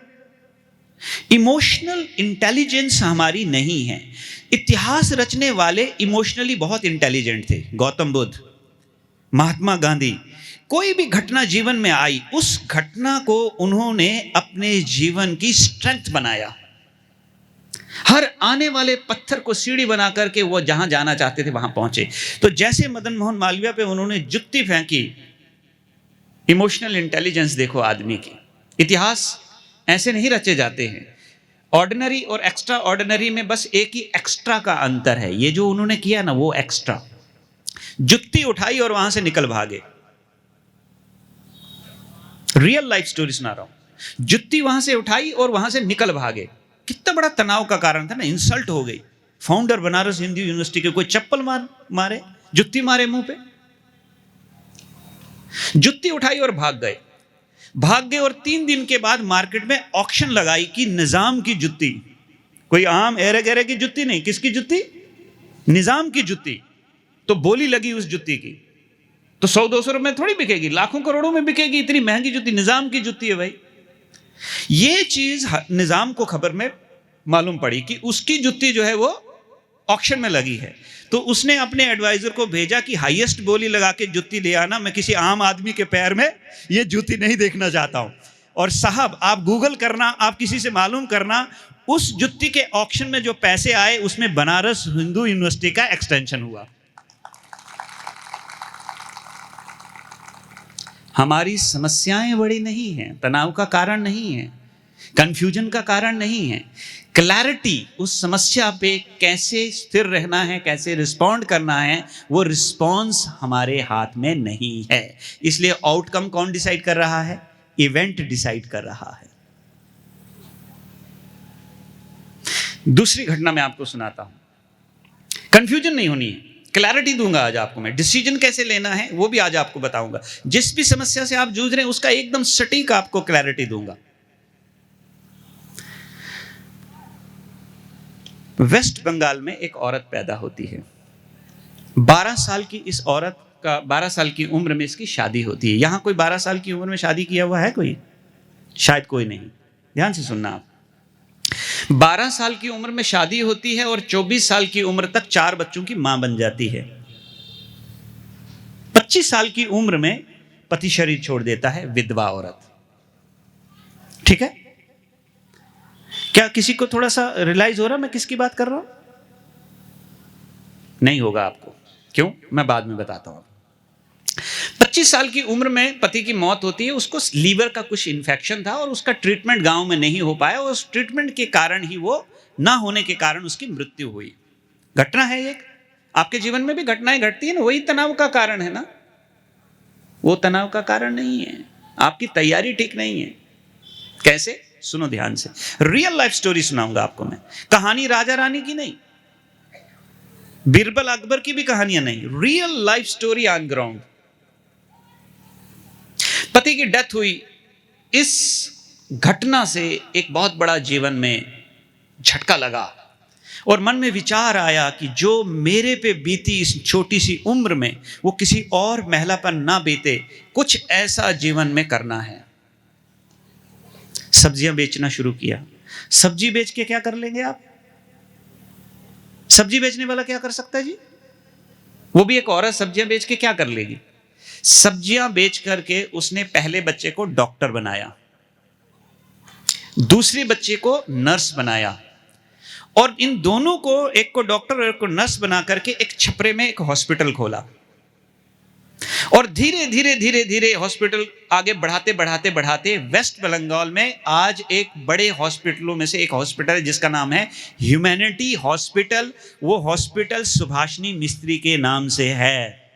इमोशनल इंटेलिजेंस हमारी नहीं है। इतिहास रचने वाले इमोशनली बहुत इंटेलिजेंट थे। गौतम बुद्ध, महात्मा गांधी, कोई भी घटना जीवन में आई, उस घटना को उन्होंने अपने जीवन की स्ट्रेंथ बनाया। हर आने वाले पत्थर को सीढ़ी बना करके वो जहां जाना चाहते थे वहां पहुंचे। तो जैसे मदन मोहन मालवीय पे उन्होंने जुत्ती फेंकी, इमोशनल इंटेलिजेंस देखो आदमी की। इतिहास ऐसे नहीं रचे जाते हैं। ऑर्डिनरी और एक्स्ट्रा ऑर्डिनरी में बस एक ही एक्स्ट्रा का अंतर है। ये जो उन्होंने किया ना, वो एक्स्ट्रा। जुत्ती उठाई और वहां से निकल भागे। रियल लाइफ स्टोरी सुना रहा हूं। जुत्ती वहां से उठाई और वहां से निकल भागे। कितना बड़ा तनाव का कारण था ना, इंसल्ट हो गई। फाउंडर बनारस हिंदू यूनिवर्सिटी के कोई चप्पल मारे, जुत्ती मारे मुंह पे। जुत्ती उठाई और भाग गए और 3 दिन के बाद मार्केट में ऑक्शन लगाई कि निज़ाम की जुत्ती। कोई आम एरे गहरे की जुत्ती नहीं। किसकी जुत्ती? निज़ाम की जुत्ती। तो बोली लगी उस जुत्ती की। तो 100-200 रुपए में थोड़ी बिकेगी, लाखों करोड़ों में बिकेगी। इतनी महंगी जुत्ती, निज़ाम की जुत्ती है भाई। ये चीज निज़ाम को खबर में मालूम पड़ी कि उसकी जुत्ती जो है वो ऑक्शन में लगी है। तो उसने अपने एडवाइजर को भेजा कि हाईएस्ट बोली लगा के जुत्ती ले आना, मैं किसी आम आदमी के पैर में ये जुत्ती नहीं देखना चाहता हूं। और साहब, आप गूगल करना, आप किसी से मालूम करना, उस जुत्ती के ऑक्शन में जो पैसे आए उसमें बनारस हिंदू यूनिवर्सिटी का एक्सटेंशन हुआ। हमारी समस्याएं बड़ी नहीं हैं, तनाव का कारण नहीं है, कंफ्यूजन का कारण नहीं है। क्लैरिटी, उस समस्या पे कैसे स्थिर रहना है, कैसे रिस्पॉन्ड करना है, वो रिस्पॉन्स हमारे हाथ में नहीं है। इसलिए आउटकम कौन डिसाइड कर रहा है? इवेंट डिसाइड कर रहा है। दूसरी घटना मैं आपको सुनाता हूं। कंफ्यूजन नहीं होनी है, क्लैरिटी दूंगा आज आपको मैं। डिसीजन कैसे लेना है वो भी आज आपको बताऊंगा। जिस भी समस्या से आप जूझ रहे हैं उसका एकदम सटीक आपको क्लैरिटी दूंगा। वेस्ट बंगाल में एक औरत पैदा होती है। 12 साल की इस औरत का 12 साल की उम्र में इसकी शादी होती है। यहां कोई 12 साल की उम्र में शादी किया हुआ है कोई? शायद कोई नहीं। ध्यान से सुनना आप। 12 साल की उम्र में शादी होती है और 24 साल की उम्र तक 4 बच्चों की मां बन जाती है। 25 साल की उम्र में पति शरीर छोड़ देता है, विधवा औरत। ठीक है? क्या किसी को थोड़ा सा रियलाइज हो रहा मैं किसकी बात कर रहा हूं? नहीं होगा आपको। क्यों? मैं बाद में बताता हूं। 25 साल की उम्र में पति की मौत होती है। उसको लीवर का कुछ इन्फेक्शन था और उसका ट्रीटमेंट गांव में नहीं हो पाया और उस ट्रीटमेंट के कारण ही वो ना होने के कारण उसकी मृत्यु हुई। घटना है एक। आपके जीवन में भी घटनाएं घटती है ना, वही तनाव का कारण है ना। वो तनाव का कारण नहीं है, आपकी तैयारी ठीक नहीं है। कैसे? सुनो ध्यान से। रियल लाइफ स्टोरी सुनाऊंगा आपको मैं। कहानी राजा रानी की नहीं, बीरबल अकबर की भी कहानियां नहीं, real life story on ground. पति की डेथ हुई। इस घटना से एक बहुत बड़ा जीवन में झटका लगा और मन में विचार आया कि जो मेरे पे बीती इस छोटी सी उम्र में वो किसी और महिला पर ना बीते, कुछ ऐसा जीवन में करना है। सब्जियां बेचना शुरू किया। सब्जी बेच के क्या कर लेंगे आप? सब्जी बेचने वाला क्या कर सकता है जी? वो भी एक औरत सब्जियां बेच के क्या कर लेगी? सब्जियां बेच करके उसने पहले बच्चे को डॉक्टर बनाया, दूसरे बच्चे को नर्स बनाया और इन दोनों को, एक को डॉक्टर और एक को नर्स बना करके एक छपरे में एक हॉस्पिटल खोला। और धीरे धीरे धीरे धीरे हॉस्पिटल आगे बढ़ाते बढ़ाते बढ़ाते वेस्ट बंगाल में आज एक बड़े हॉस्पिटलों में से एक हॉस्पिटल है जिसका नाम है ह्यूमैनिटी हॉस्पिटल। वो हॉस्पिटल सुभाषिनी मिस्त्री के नाम से है।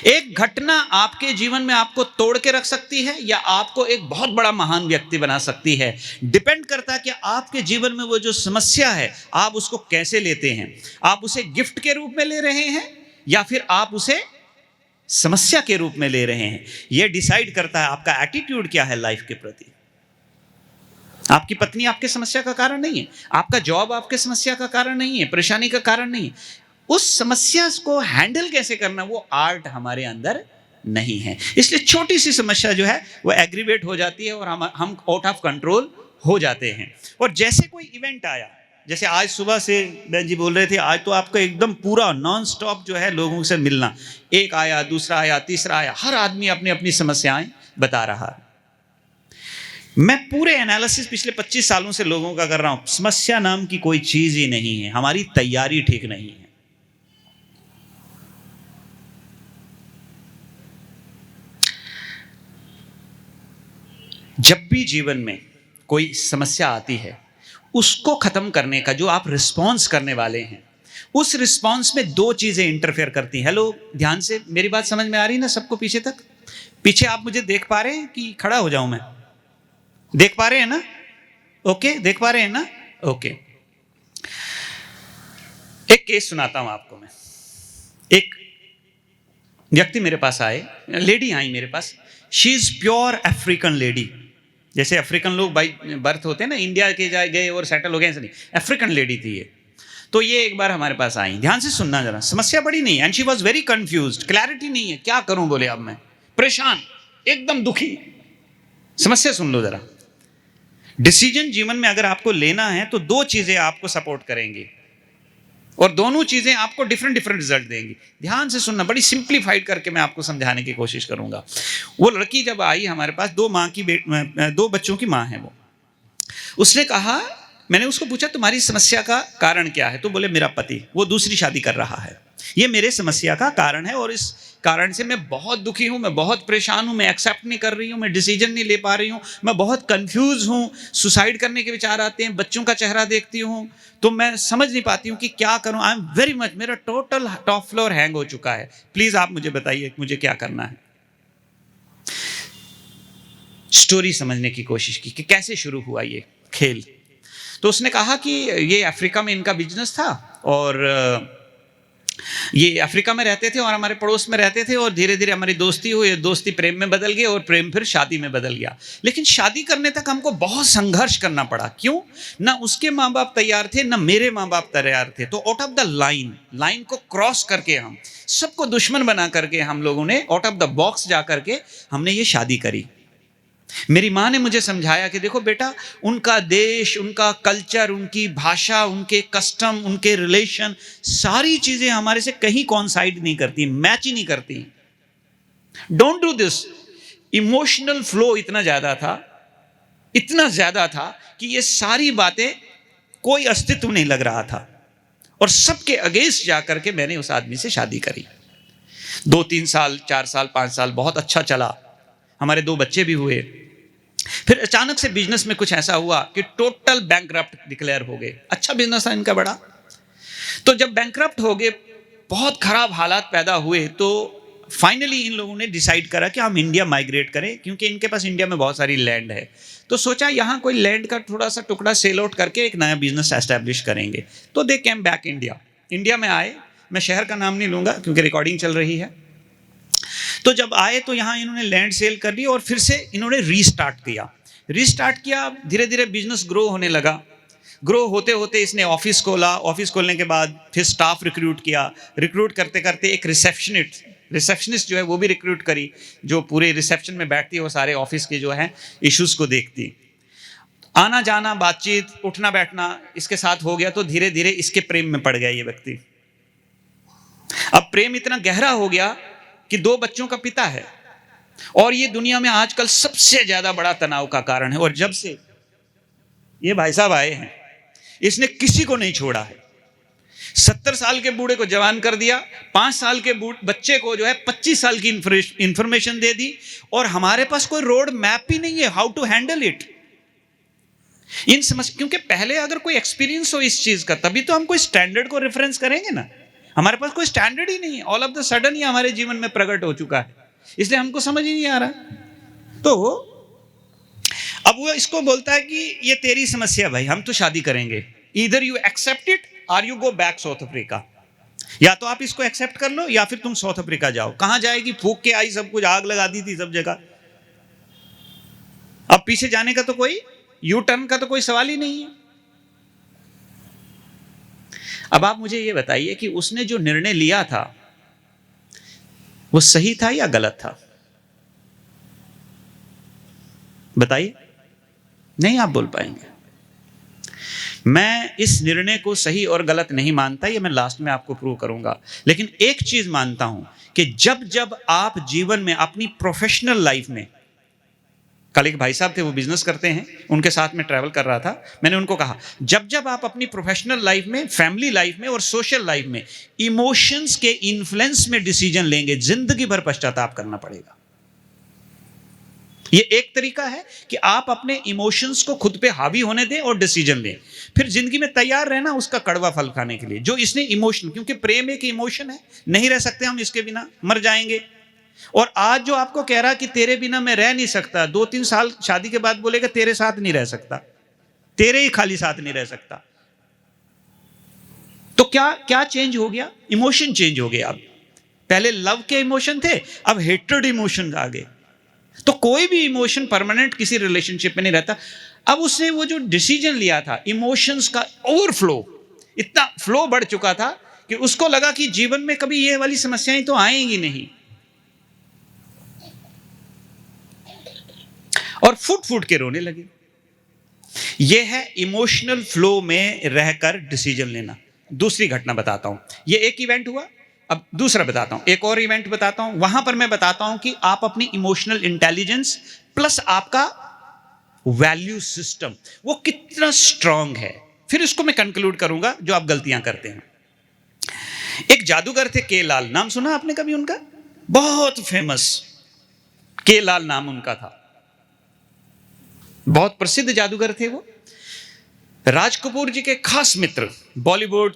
एक घटना आपके जीवन में आपको तोड़ के रख सकती है या आपको एक बहुत बड़ा महान व्यक्ति बना सकती है। डिपेंड करता है कि आपके जीवन में वो जो समस्या है आप उसको कैसे लेते हैं। आप उसे गिफ्ट के रूप में ले रहे हैं या फिर आप उसे समस्या के रूप में ले रहे हैं। यह डिसाइड करता है आपका एटीट्यूड क्या है लाइफ के प्रति। आपकी पत्नी आपके समस्या का कारण नहीं है, आपका जॉब आपके समस्या का कारण नहीं है, परेशानी का कारण नहीं है। उस समस्या को हैंडल कैसे करना वो आर्ट हमारे अंदर नहीं है। इसलिए छोटी सी समस्या जो है वो एग्रीवेट हो जाती है और हम आउट ऑफ कंट्रोल हो जाते हैं। और जैसे कोई इवेंट आया, जैसे आज सुबह से बहन जी बोल रहे थे, आज तो आपको एकदम पूरा नॉन स्टॉप जो है लोगों से मिलना, एक आया, दूसरा आया, तीसरा आया, हर आदमी अपनी अपनी समस्याएं बता रहा है। मैं पूरे एनालिसिस पिछले 25 सालों से लोगों का कर रहा हूं। समस्या नाम की कोई चीज ही नहीं है, हमारी तैयारी ठीक नहीं है। जब भी जीवन में कोई समस्या आती है उसको खत्म करने का जो आप रिस्पॉन्स करने वाले हैं, उस रिस्पॉन्स में 2 चीजें इंटरफेयर करती हैं। हेलो, ध्यान से, मेरी बात समझ में आ रही ना सबको? पीछे तक, पीछे आप मुझे देख पा रहे हैं कि खड़ा हो जाऊं मैं? देख पा रहे हैं ना? ओके, देख पा रहे हैं ना? ओके। एक केस सुनाता हूं आपको मैं। एक व्यक्ति मेरे पास आए, लेडी आई मेरे पास। She is pure African lady. जैसे अफ्रीकन लोग बाई बर्थ होते हैं ना, इंडिया के जाए गए और सेटल हो गए, ऐसे नहीं, अफ्रीकन लेडी थी ये। तो ये एक बार हमारे पास आई। ध्यान से सुनना जरा, समस्या बड़ी नहीं है। And she was very confused, clarity नहीं है, क्या करूं बोले अब मैं, परेशान, एकदम दुखी। समस्या सुन लो जरा। डिसीजन जीवन में अगर आपको लेना है तो 2 चीजें आपको सपोर्ट करेंगी और दोनों चीजें आपको डिफरेंट डिफरेंट रिजल्ट देंगी। ध्यान से सुनना, बड़ी सिंप्लीफाइड करके मैं आपको समझाने की कोशिश करूंगा। वो लड़की जब आई हमारे पास, 2 बच्चों की माँ है वो। उसने कहा, मैंने उसको पूछा तुम्हारी समस्या का कारण क्या है? तो बोले मेरा पति, वो दूसरी शादी कर रहा है, ये मेरे समस्या का कारण है और इस कारण से मैं बहुत दुखी हूँ, मैं बहुत परेशान हूँ, मैं एक्सेप्ट नहीं कर रही हूँ, मैं डिसीजन नहीं ले पा रही हूँ, मैं बहुत कंफ्यूज हूँ, सुसाइड करने के विचार आते हैं, बच्चों का चेहरा देखती हूँ तो मैं समझ नहीं पाती हूँ कि क्या करूँ। आई एम वेरी मच, मेरा टोटल टॉप फ्लोर हैंग हो चुका है, प्लीज आप मुझे बताइए मुझे क्या करना है। स्टोरी समझने की कोशिश की कि कैसे शुरू हुआ ये खेल। तो उसने कहा कि ये अफ्रीका में इनका बिजनेस था और ये अफ्रीका में रहते थे और हमारे पड़ोस में रहते थे और धीरे धीरे हमारी दोस्ती हुई, दोस्ती प्रेम में बदल गई और प्रेम फिर शादी में बदल गया। लेकिन शादी करने तक हमको बहुत संघर्ष करना पड़ा। क्यों? ना उसके माँ बाप तैयार थे, ना मेरे माँ बाप तैयार थे। तो आउट ऑफ द लाइन को क्रॉस करके हम सबको दुश्मन बना करके हम लोगों ने आउट ऑफ द बॉक्स जा करके हमने ये शादी करी। मेरी माँ ने मुझे समझाया कि देखो बेटा, उनका देश, उनका कल्चर, उनकी भाषा, उनके कस्टम, उनके रिलेशन, सारी चीजें हमारे से कहीं कॉन्साइड नहीं करती, मैच ही नहीं करती। Don't do this. Emotional flow इतना ज्यादा था कि ये सारी बातें कोई अस्तित्व नहीं लग रहा था और सबके अगेंस्ट जाकर के मैंने उस आदमी से शादी करी। 2-3 साल, 4 साल, 5 साल बहुत अच्छा चला, हमारे 2 बच्चे भी हुए। फिर अचानक से बिजनेस में कुछ ऐसा हुआ कि टोटल बैंकरप्ट डिक्लेयर हो गए। अच्छा बिजनेस था इनका बड़ा। तो जब बैंकरप्ट हो गए, बहुत खराब हालात पैदा हुए, तो फाइनली इन लोगों ने डिसाइड करा कि हम इंडिया माइग्रेट करें, क्योंकि इनके पास इंडिया में बहुत सारी लैंड है। तो सोचा यहाँ कोई लैंड का थोड़ा सा टुकड़ा सेल आउट करके एक नया बिजनेस एस्टेब्लिश करेंगे। तो दे केम बैक इंडिया। इंडिया में आए, मैं शहर का नाम नहीं लूंगा क्योंकि रिकॉर्डिंग चल रही है। तो जब आए तो यहाँ इन्होंने लैंड सेल कर ली और फिर से इन्होंने रीस्टार्ट किया। धीरे धीरे बिजनेस ग्रो होने लगा। ग्रो होते होते इसने ऑफिस खोला। ऑफिस खोलने के बाद फिर स्टाफ रिक्रूट किया। रिक्रूट करते करते एक रिसेप्शनिस्ट जो है वो भी रिक्रूट करी, जो पूरे रिसेप्शन में बैठती है, वो सारे ऑफिस के जो है इश्यूज को देखती। आना जाना, बातचीत, उठना बैठना इसके साथ हो गया। तो धीरे धीरे इसके प्रेम में पड़ गया ये व्यक्ति। अब प्रेम इतना गहरा हो गया कि 2 बच्चों का पिता है और ये दुनिया में आजकल सबसे ज्यादा बड़ा तनाव का कारण है। और जब से ये भाई साहब आए हैं, इसने किसी को नहीं छोड़ा है। 70 साल के बूढ़े को जवान कर दिया, 5 साल के बच्चे को जो है 25 साल की इंफॉर्मेशन दे दी, और हमारे पास कोई रोड मैप ही नहीं है हाउ टू हैंडल इट। इन समझ, क्योंकि पहले अगर कोई एक्सपीरियंस हो इस चीज का तभी तो हम कोई स्टैंडर्ड को रेफरेंस करेंगे ना। हमारे पास कोई स्टैंडर्ड ही नहीं है, ऑल ऑफ द सडन ही हमारे जीवन में प्रकट हो चुका है, इसलिए हमको समझ ही नहीं आ रहा। तो अब वो इसको बोलता है कि ये तेरी समस्या भाई, हम तो शादी करेंगे, ईदर यू एक्सेप्ट इट और you go back south Africa. या तो आप इसको एक्सेप्ट कर लो या फिर तुम साउथ अफ्रीका जाओ। कहां जाएगी? फूक के आई, सब कुछ आग लगा दी थी सब जगह। अब पीछे जाने का तो कोई, यू टर्न का तो कोई सवाल ही नहीं है। अब आप मुझे ये बताइए कि उसने जो निर्णय लिया था वो सही था या गलत था? बताइए। नहीं आप बोल पाएंगे। मैं इस निर्णय को सही और गलत नहीं मानता, ये मैं लास्ट में आपको प्रूव करूंगा। लेकिन एक चीज मानता हूं कि जब जब आप जीवन में अपनी प्रोफेशनल लाइफ में, कल एक भाई साहब थे वो बिजनेस करते हैं, उनके साथ में ट्रैवल कर रहा था, मैंने उनको कहा जब जब आप अपनी प्रोफेशनल लाइफ में, फैमिली लाइफ में और सोशल लाइफ में इमोशंस के इन्फ्लुएंस में डिसीजन लेंगे, जिंदगी भर पश्चाताप करना पड़ेगा। ये एक तरीका है कि आप अपने इमोशंस को खुद पे हावी होने दें और डिसीजन लें, फिर जिंदगी में तैयार रहना उसका कड़वा फल खाने के लिए। जो इसने इमोशन, क्योंकि प्रेम एक इमोशन है, नहीं रह सकते हम इसके बिना, मर जाएंगे। और आज जो आपको कह रहा कि तेरे बिना मैं रह नहीं सकता, 2-3 साल शादी के बाद बोलेगा तेरे साथ नहीं रह सकता, तेरे ही खाली साथ नहीं रह सकता। तो क्या क्या चेंज हो गया? इमोशन चेंज हो गया। अब पहले लव के इमोशन थे, अब हेट्रेड इमोशन आ गए। तो कोई भी इमोशन परमानेंट किसी रिलेशनशिप में नहीं रहता। अब उसने वो जो डिसीजन लिया था, इमोशंस का ओवरफ्लो, इतना फ्लो बढ़ चुका था कि उसको लगा कि जीवन में कभी ये वाली समस्याएं तो आएंगी नहीं, और फुट फुट के रोने लगे। यह है इमोशनल फ्लो में रहकर डिसीजन लेना। दूसरी घटना बताता हूं, यह एक इवेंट हुआ, अब दूसरा बताता हूं, एक और इवेंट बताता हूं। वहां पर मैं बताता हूं कि आप अपनी इमोशनल इंटेलिजेंस प्लस आपका वैल्यू सिस्टम वो कितना स्ट्रांग है। फिर इसको मैं कंक्लूड करूंगा जो आप गलतियां करते हैं। एक जादूगर थे के लाल, नाम सुना आपने कभी उनका? बहुत फेमस, के लाल नाम उनका था, बहुत प्रसिद्ध जादूगर थे वो। राज कपूर जी के खास मित्र, बॉलीवुड,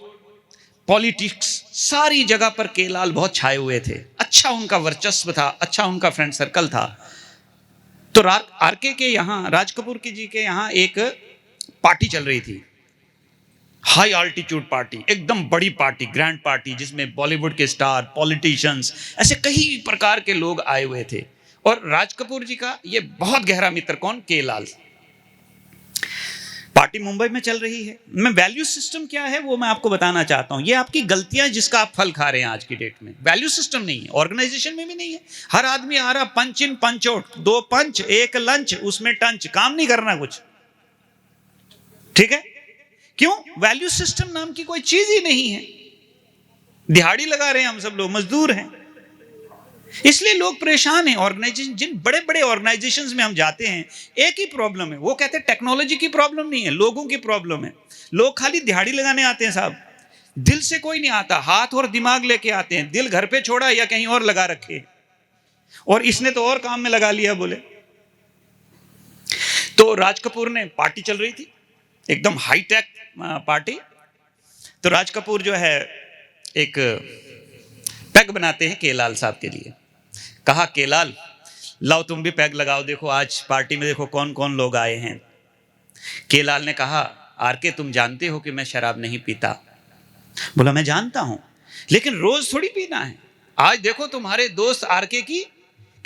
पॉलिटिक्स, सारी जगह पर केलाल बहुत छाए हुए थे। अच्छा उनका वर्चस्व था, अच्छा उनका फ्रेंड सर्कल था। तो आरके के यहाँ, राज कपूर जी के यहाँ एक पार्टी चल रही थी, हाई आल्टीट्यूड पार्टी, एकदम बड़ी पार्टी, ग्रैंड पार्टी, जिसमें बॉलीवुड के स्टार, पॉलिटिशियंस, ऐसे कई प्रकार के लोग आए हुए थे। और राज कपूर जी का ये बहुत गहरा मित्र कौन, केलाल। पार्टी मुंबई में चल रही है। मैं वैल्यू सिस्टम क्या है वो मैं आपको बताना चाहता हूं। ये आपकी गलतियां जिसका आप फल खा रहे हैं आज की डेट में। वैल्यू सिस्टम नहीं है, ऑर्गेनाइजेशन में भी नहीं है। हर आदमी आ रहा पंच इन पंच आउट, 2 पंच 1 लंच, उसमें टंच, काम नहीं करना कुछ, ठीक है। क्यों? वैल्यू सिस्टम नाम की कोई चीज ही नहीं है। दिहाड़ी लगा रहे हैं हम सब लोग, मजदूर हैं, इसलिए लोग परेशान हैं। ऑर्गेनाइजेशन, जिन बड़े बड़े ऑर्गेनाइजेशंस में हम जाते हैं, एक ही प्रॉब्लम है, वो कहते हैं टेक्नोलॉजी की प्रॉब्लम नहीं है, लोगों की प्रॉब्लम है। लोग खाली दिहाड़ी लगाने आते हैं साहब, दिल से कोई नहीं आता, हाथ और दिमाग लेके आते हैं। दिल घर पे छोड़ा या कहीं और लगा रखे, और इसने तो और काम में लगा लिया बोले। तो राज कपूर ने, पार्टी चल रही थी, एकदम हाईटेक पार्टी। तो राज कपूर जो है एक पैग बनाते हैं केलाल साहब के लिए। कहा, केलाल लाओ तुम भी पैग लगाओ, देखो आज पार्टी में देखो कौन कौन लोग आए हैं। केलाल ने कहा, आरके तुम जानते हो कि मैं शराब नहीं पीता। बोला, मैं जानता हूं, लेकिन रोज थोड़ी पीना है। आज देखो तुम्हारे दोस्त आरके की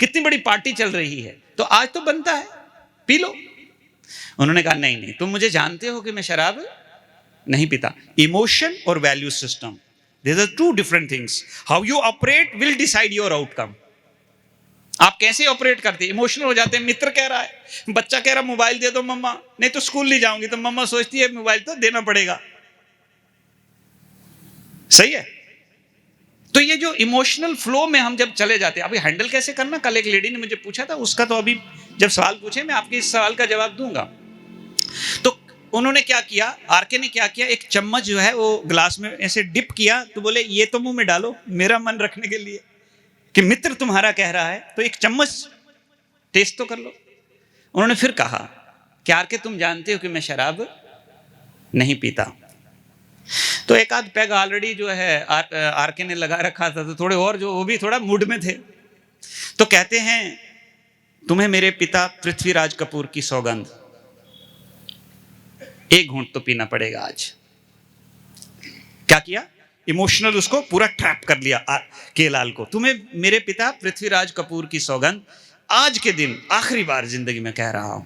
कितनी बड़ी पार्टी चल रही है, तो आज तो बनता है, पी लो। उन्होंने कहा, नहीं नहीं, तुम मुझे जानते हो कि मैं शराब नहीं पीता। इमोशन और value system, these are two different things. How you operate will decide your outcome. आप कैसे ऑपरेट करते हैं? इमोशनल हो जाते हैं। मित्र कह रहा है, बच्चा कह रहा मोबाइल दे दो मम्मा, नहीं तो स्कूल नहीं जाऊंगी, तो मम्मा सोचती है मोबाइल तो देना पड़ेगा, सही है। तो ये जो इमोशनल फ्लो में हम जब चले जाते हैं, अभी हैंडल कैसे करना, कल एक लेडी ने मुझे पूछा था, उसका तो अभी जब सवाल पूछे मैं आपके इस सवाल का जवाब दूंगा। तो उन्होंने क्या किया, आरके ने क्या किया, एक चम्मच जो है वो ग्लास में ऐसे डिप किया, तो बोले ये तो मुंह में डालो, मेरा मन रखने के लिए कि मित्र तुम्हारा कह रहा है, तो एक चम्मच टेस्ट तो कर लो। उन्होंने फिर कहा कि आरके तुम जानते हो कि मैं शराब नहीं पीता। तो एक आध पैग ऑलरेडी जो है आरके ने लगा रखा था, तो थोड़े और जो वो भी थोड़ा मूड में थे। तो कहते हैं, तुम्हें मेरे पिता पृथ्वीराज कपूर की सौगंध, एक घूंट तो पीना पड़ेगा आज। क्या किया, इमोशनल उसको पूरा ट्रैप कर लिया केलाल को। तुम्हें मेरे पिता पृथ्वीराज कपूर की सौगंध, आज के दिन आखिरी बार जिंदगी में कह रहा हूं।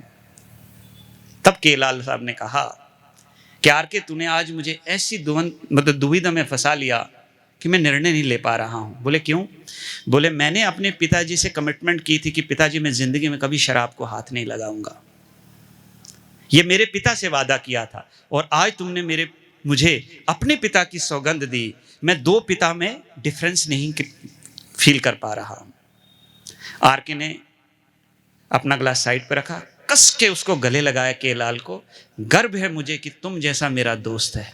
तब केलाल साहब ने कहा कि आरके तूने आज मुझे ऐसी दुविधा में फंसा लिया कि मैं निर्णय नहीं ले पा रहा हूं। बोले क्यों? बोले मैंने अपने पिताजी से कमिटमेंट की थी कि पिताजी मैं जिंदगी में कभी शराब को हाथ नहीं लगाऊंगा, ये मेरे पिता से वादा किया था, और आज तुमने मुझे अपने पिता की सौगंध दी। मैं 2 पिता में डिफरेंस नहीं फील कर पा रहा हूं। आरके ने अपना ग्लास साइड पर रखा, कस के उसको गले लगाया केलाल को। गर्व है मुझे कि तुम जैसा मेरा दोस्त है।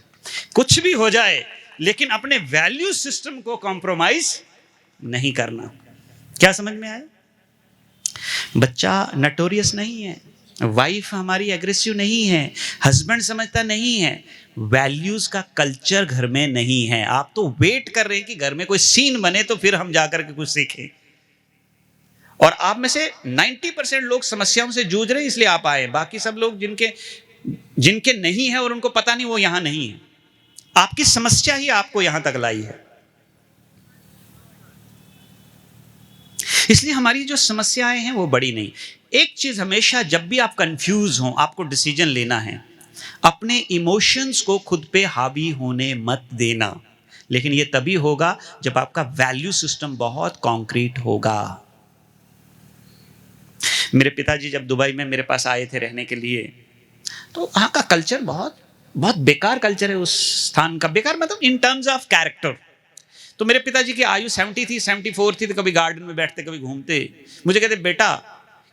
कुछ भी हो जाए, लेकिन अपने वैल्यू सिस्टम को कॉम्प्रोमाइज नहीं करना। क्या समझ में आया? बच्चा नटोरियस नहीं है, वाइफ हमारी एग्रेसिव नहीं है, हस्बैंड समझता नहीं है, वैल्यूज का कल्चर घर में नहीं है। आप तो वेट कर रहे हैं कि घर में कोई सीन बने तो फिर हम जाकर के कुछ सीखें। और आप में से 90% लोग समस्याओं से जूझ रहे हैं, इसलिए आप आए। बाकी सब लोग जिनके नहीं है और उनको पता नहीं, वो यहां नहीं है। आपकी समस्या ही आपको यहां तक लाई है। इसलिए हमारी जो समस्याएं हैं वो बड़ी नहीं। एक चीज हमेशा, जब भी आप कंफ्यूज हो, आपको डिसीजन लेना है, अपने इमोशंस को खुद पे हावी होने मत देना। लेकिन ये तभी होगा जब आपका वैल्यू सिस्टम बहुत कॉन्क्रीट होगा। मेरे पिताजी जब दुबई में मेरे पास आए थे रहने के लिए, तो वहाँ का कल्चर बहुत बहुत बेकार कल्चर है उस स्थान का। बेकार मतलब इन टर्म्स ऑफ कैरेक्टर। तो मेरे पिताजी की आयु 70 थी, 74 थी, तो कभी गार्डन में बैठते, कभी घूमते। मुझे कहते, बेटा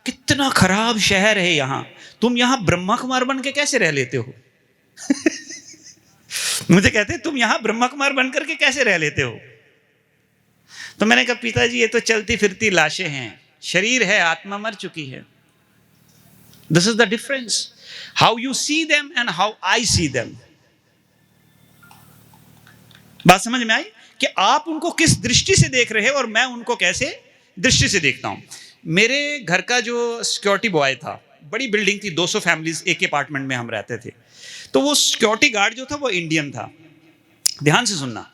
कितना खराब शहर है यहाँ, तुम यहाँ ब्रह्मा कुमार बन के कैसे रह लेते हो? मुझे कहते, तुम यहाँ ब्रह्मा कुमार बन करके कैसे रह लेते हो? तो मैंने कहा पिताजी ये तो चलती फिरती लाशें हैं, शरीर है, आत्मा मर चुकी है। This is the difference, how you see them and how I see them. बात समझ में आई कि आप उनको किस दृष्टि से देख रहे हैं और मैं उनको कैसे दृष्टि से देखता हूं। मेरे घर का जो सिक्योरिटी बॉय था, बड़ी बिल्डिंग थी, 200 फैमिलीज एक अपार्टमेंट में हम रहते थे, तो वो सिक्योरिटी गार्ड जो था वो इंडियन था। ध्यान से सुनना।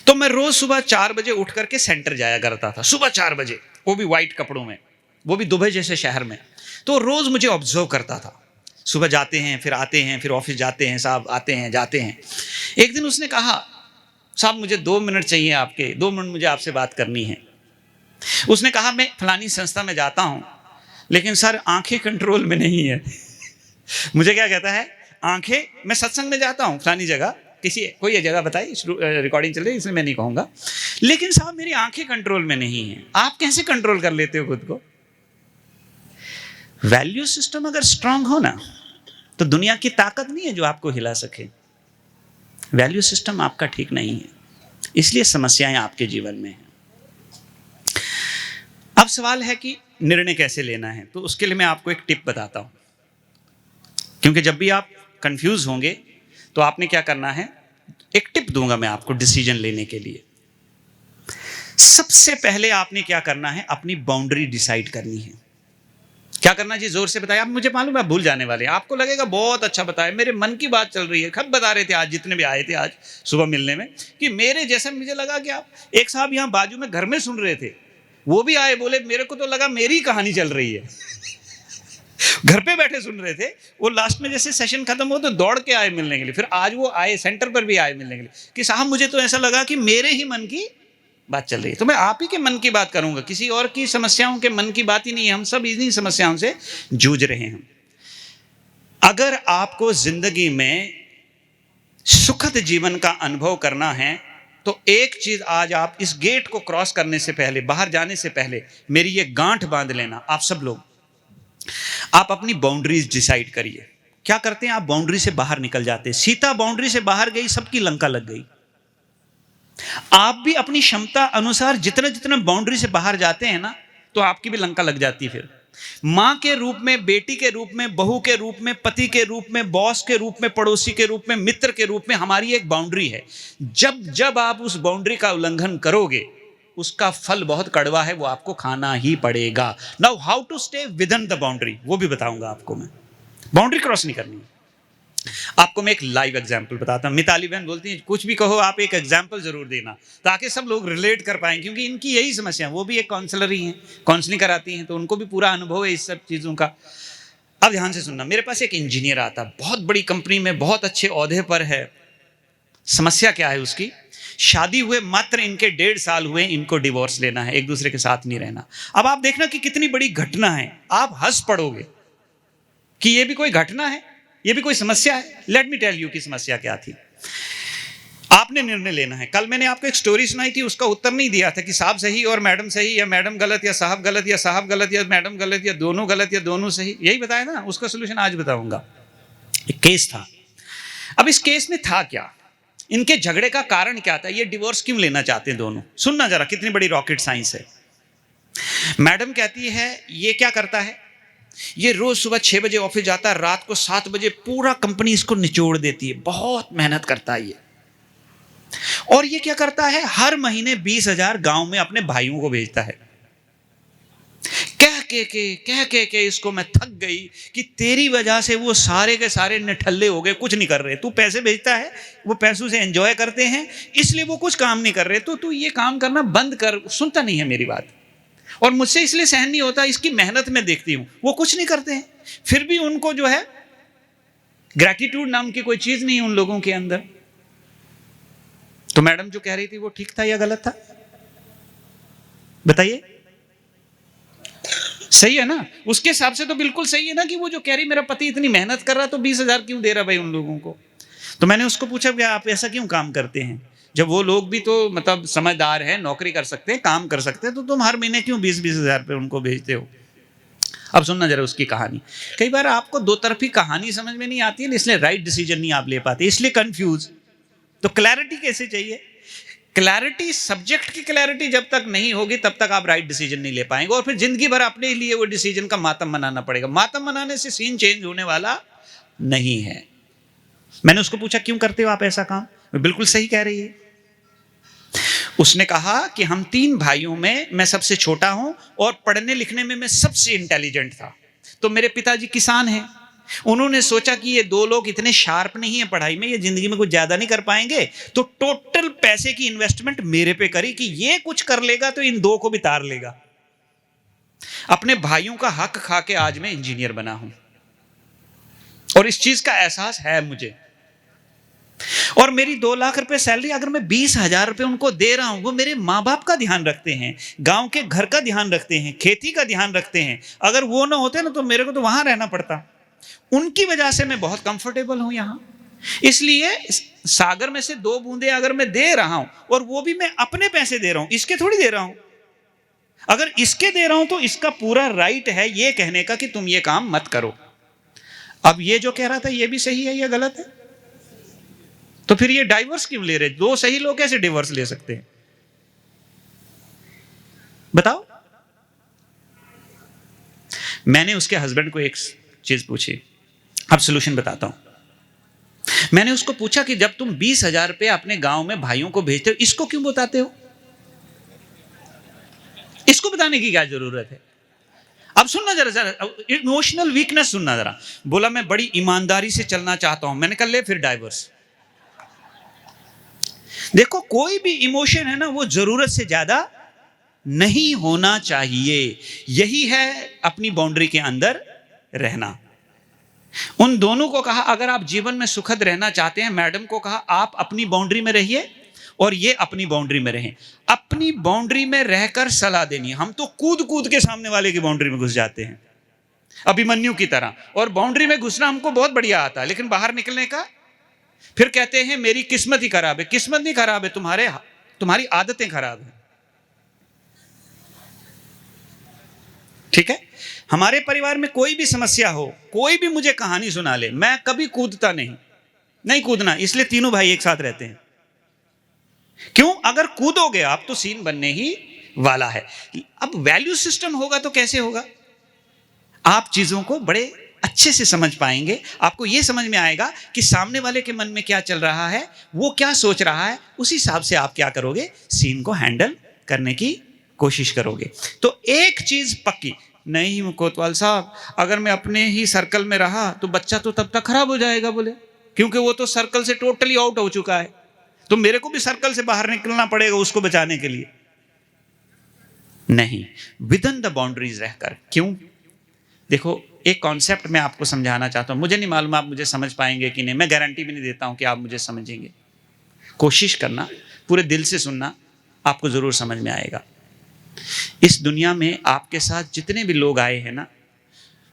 तो मैं रोज सुबह 4 बजे उठ करके सेंटर जाया करता था, सुबह 4 बजे, वो भी वाइट कपड़ों में, वो भी दुबई जैसे शहर में। तो रोज मुझे ऑब्जर्व करता था, सुबह जाते हैं फिर आते हैं, फिर ऑफिस जाते हैं, साहब आते हैं जाते हैं। एक दिन उसने कहा साहब मुझे 2 मिनट चाहिए आपके, 2 मिनट मुझे आपसे बात करनी है। उसने कहा मैं फलानी संस्था में जाता हूं लेकिन सर आंखें कंट्रोल में नहीं है। मुझे क्या कहता है, आंखें, मैं सत्संग में जाता हूं फलानी जगह, किसी कोई जगह बताई, रिकॉर्डिंग चल रही है इसलिए मैं नहीं कहूंगा, लेकिन साहब मेरी आंखें कंट्रोल में नहीं है। आप कैसे कंट्रोल कर लेते हो खुद को? वैल्यू सिस्टम अगर स्ट्रांग हो ना तो दुनिया की ताकत नहीं है जो आपको हिला सके। वैल्यू सिस्टम आपका ठीक नहीं है, इसलिए समस्याएं आपके जीवन में हैं। अब सवाल है कि निर्णय कैसे लेना है, तो उसके लिए मैं आपको एक टिप बताता हूं, क्योंकि जब भी आप कंफ्यूज होंगे तो आपने क्या करना है, एक टिप दूंगा मैं आपको डिसीजन लेने के लिए। सबसे पहले आपने क्या करना है, अपनी बाउंड्री डिसाइड करनी है। क्या करना जी, जोर से बताया। आप, मुझे मालूम है आप भूल जाने वाले हैं, आपको लगेगा बहुत अच्छा बताया, मेरे मन की बात चल रही है। खब बता रहे थे आज जितने भी आए थे आज सुबह मिलने में कि मेरे जैसा, मुझे लगा कि आप, एक साहब यहाँ बाजू में घर में सुन रहे थे, वो भी आए, बोले मेरे को तो लगा मेरी कहानी चल रही है। घर पे बैठे सुन रहे थे, वो लास्ट में जैसे सेशन खत्म हो तो दौड़ के आए मिलने के लिए। फिर आज वो आए, सेंटर पर भी आए मिलने के लिए कि साहब मुझे तो ऐसा लगा कि मेरे ही मन की बात चल रही है। तो मैं आप ही के मन की बात करूंगा, किसी और की समस्याओं के मन की बात ही नहीं है। हम सब इन्हीं समस्याओं से जूझ रहे हैं। अगर आपको जिंदगी में सुखद जीवन का अनुभव करना है तो एक चीज आज आप इस गेट को क्रॉस करने से पहले, बाहर जाने से पहले मेरी ये गांठ बांध लेना। आप सब लोग, आप अपनी बाउंड्रीज डिसाइड करिए। क्या करते हैं आप, बाउंड्री से बाहर निकल जाते हैं। सीता बाउंड्री से बाहर गई, सबकी लंका लग गई। आप भी अपनी क्षमता अनुसार जितना जितना बाउंड्री से बाहर जाते हैं ना, तो आपकी भी लंका लग जाती है। फिर मां के रूप में, बेटी के रूप में, बहू के रूप में, पति के रूप में, बॉस के रूप में, पड़ोसी के रूप में, मित्र के रूप में हमारी एक बाउंड्री है। जब जब आप उस बाउंड्री का उल्लंघन करोगे उसका फल बहुत कड़वा है, वो आपको खाना ही पड़ेगा। Now how to stay within the boundary, वो भी बताऊंगा आपको मैं। बाउंड्री क्रॉस नहीं करनी। आपको मैं एक लाइव एग्जांपल बताता हूं। मिताली बहन बोलती हैं कुछ भी कहो आप एक एग्जांपल जरूर देना, ताकि सब लोग रिलेट कर पाएं, क्योंकि इनकी यही समस्या है। वो भी एक काउंसलर ही हैं, काउंसलिंग कराती हैं, तो उनको भी पूरा अनुभव है इस सब चीज़ों का। अब ध्यान से सुनना। मेरे पास एक इंजीनियर आता, बहुत बड़ी कंपनी में बहुत अच्छे ओहदे पर है। समस्या क्या है उसकी, शादी हुए मात्र इनके 1.5 साल हुए, इनको डिवोर्स लेना है, एक दूसरे के साथ नहीं रहना। अब आप देखना कि कितनी बड़ी घटना है। आप हंस पड़ोगे कि ये भी कोई घटना है, ये भी कोई समस्या है। लेट मी टेल यू कि समस्या क्या थी। आपने निर्णय लेना है। कल मैंने आपको एक स्टोरी सुनाई थी, उसका उत्तर नहीं दिया था कि साहब सही और मैडम सही, या मैडम गलत या साहब गलत, या साहब गलत या मैडम गलत, या दोनों गलत या दोनों सही। यही बताया ना, उसका सोल्यूशन आज बताऊंगा। एक केस था। अब इस केस में था क्या, इनके झगड़े का कारण क्या था, ये डिवोर्स क्यों लेना चाहते हैं दोनों। सुनना जरा, कितनी बड़ी रॉकेट साइंस है। मैडम कहती है ये क्या करता है, ये रोज सुबह 6 बजे ऑफिस जाता है, रात को 7 बजे पूरा कंपनी इसको निचोड़ देती है, बहुत मेहनत करता है ये। और ये क्या करता है, हर महीने 20,000 गांव में अपने भाइयों को भेजता है। कह के इसको मैं थक गई कि तेरी वजह से वो सारे के सारे निठल्ले हो गए, कुछ नहीं कर रहे। तू पैसे भेजता है, वो पैसों से एंजॉय करते हैं, इसलिए वो कुछ काम नहीं कर रहे, तो तू ये काम करना बंद कर। सुनता नहीं है मेरी बात, और मुझसे इसलिए सहन नहीं होता, इसकी मेहनत में देखती हूं, वो कुछ नहीं करते हैं, फिर भी उनको जो है ग्रैटिट्यूड नाम की कोई चीज नहीं है उन लोगों के अंदर। तो मैडम जो कह रही थी वो ठीक था या गलत था, बताइए। सही है ना, उसके हिसाब से तो बिल्कुल सही है ना, कि वो जो कह रही मेरा पति इतनी मेहनत कर रहा तो 20,000 क्यों दे रहा भाई उन लोगों को। तो मैंने उसको पूछा कि आप ऐसा क्यों काम करते हैं, जब वो लोग भी तो मतलब समझदार है, नौकरी कर सकते हैं, काम कर सकते हैं, तो तुम हर महीने क्यों 20,000 रुपये उनको भेजते हो। अब सुनना जरा उसकी कहानी। कई बार आपको दो तरफी कहानी समझ में नहीं आती है, इसलिए राइट डिसीजन नहीं आप ले पाते, इसलिए कंफ्यूज। तो क्लैरिटी कैसे चाहिए, क्लैरिटी, सब्जेक्ट की क्लैरिटी जब तक नहीं होगी तब तक आप राइट डिसीजन नहीं ले पाएंगे, और फिर जिंदगी भर अपने लिए वो डिसीजन का मातम मनाना पड़ेगा। मातम मनाने से सीन चेंज होने वाला नहीं है। मैंने उसको पूछा क्यों करते हो आप ऐसा काम? बिल्कुल सही कह रही है। उसने कहा कि हम 3 भाइयों में मैं सबसे छोटा हूं और पढ़ने लिखने में मैं सबसे इंटेलिजेंट था। तो मेरे पिताजी किसान हैं, उन्होंने सोचा कि ये 2 लोग इतने शार्प नहीं है पढ़ाई में, ये जिंदगी में कुछ ज्यादा नहीं कर पाएंगे, तो टोटल पैसे की इन्वेस्टमेंट मेरे पे करी कि ये कुछ कर लेगा तो इन 2 को भी तार लेगा। अपने भाइयों का हक खा के आज मैं इंजीनियर बना हूं, और इस चीज का एहसास है मुझे। और मेरी 2 लाख रुपए सैलरी, अगर मैं 20,000 रुपए उनको दे रहा हूं, वो मेरे माँ बाप का ध्यान रखते हैं, गांव के घर का ध्यान रखते हैं, खेती का ध्यान रखते हैं। अगर वो ना होते ना तो मेरे को तो वहां रहना पड़ता। उनकी वजह से मैं बहुत कंफर्टेबल हूं यहां। इसलिए सागर में से 2 बूंदे अगर मैं दे रहा हूं, और वो भी मैं अपने पैसे दे रहा हूं, इसके थोड़ी दे रहा हूं। अगर इसके दे रहा हूं तो इसका पूरा राइट है ये कहने का कि तुम ये काम मत करो। अब ये जो कह रहा था ये भी सही है या गलत है? तो फिर ये डाइवर्स क्यों ले रहे? 2 सही लोग कैसे डिवोर्स ले सकते हैं? बताओ। मैंने उसके हस्बैंड को एक चीज पूछी, अब सोल्यूशन बताता हूं। मैंने उसको पूछा कि जब तुम 20,000 रुपए अपने गांव में भाइयों को भेजते हो, इसको क्यों बताते हो? इसको बताने की क्या जरूरत है? अब सुनना जरा, इमोशनल वीकनेस सुनना जरा। बोला मैं बड़ी ईमानदारी से चलना चाहता हूं। मैंने कहा ले फिर डाइवर्स। देखो, कोई भी इमोशन है ना, वो जरूरत से ज्यादा नहीं होना चाहिए। यही है अपनी बाउंड्री के अंदर रहना। उन दोनों को कहा अगर आप जीवन में सुखद रहना चाहते हैं, मैडम को कहा आप अपनी बाउंड्री में रहिए और ये अपनी बाउंड्री में रहें। अपनी बाउंड्री में रहकर सलाह देनी। हम तो कूद कूद के सामने वाले की बाउंड्री में घुस जाते हैं, अभिमन्यु की तरह। और बाउंड्री में घुसना हमको बहुत बढ़िया आता है, लेकिन बाहर निकलने का फिर कहते हैं मेरी किस्मत ही खराब है। किस्मत नहीं खराब है, तुम्हारी आदतें खराब है। ठीक है? हमारे परिवार में कोई भी समस्या हो, कोई भी मुझे कहानी सुना ले, मैं कभी कूदता नहीं कूदना, इसलिए तीनों भाई एक साथ रहते हैं। क्यों? अगर कूदोगे आप तो सीन बनने ही वाला है। अब वैल्यू सिस्टम होगा तो कैसे होगा? आप चीजों को बड़े अच्छे से समझ पाएंगे। आपको यह समझ में आएगा कि सामने वाले के मन में क्या चल रहा है, वो क्या सोच रहा है, उस हिसाब से आप क्या करोगे, सीन को हैंडल करने की कोशिश करोगे। तो एक चीज पक्की, नहीं कोतवाल साहब, अगर मैं अपने ही सर्कल में रहा तो बच्चा तो तब तक खराब हो जाएगा, बोले, क्योंकि वो तो सर्कल से टोटली आउट हो चुका है, तो मेरे को भी सर्कल से बाहर निकलना पड़ेगा उसको बचाने के लिए। नहीं, विद इन द बाउंड्रीज रहकर। क्यों? देखो, एक कॉन्सेप्ट मैं आपको समझाना चाहता हूं। मुझे नहीं मालूम आप मुझे समझ पाएंगे कि नहीं, मैं गारंटी भी नहीं देता हूं कि आप मुझे समझेंगे। कोशिश करना, पूरे दिल से सुनना, आपको जरूर समझ में आएगा। इस दुनिया में आपके साथ जितने भी लोग आए हैं ना,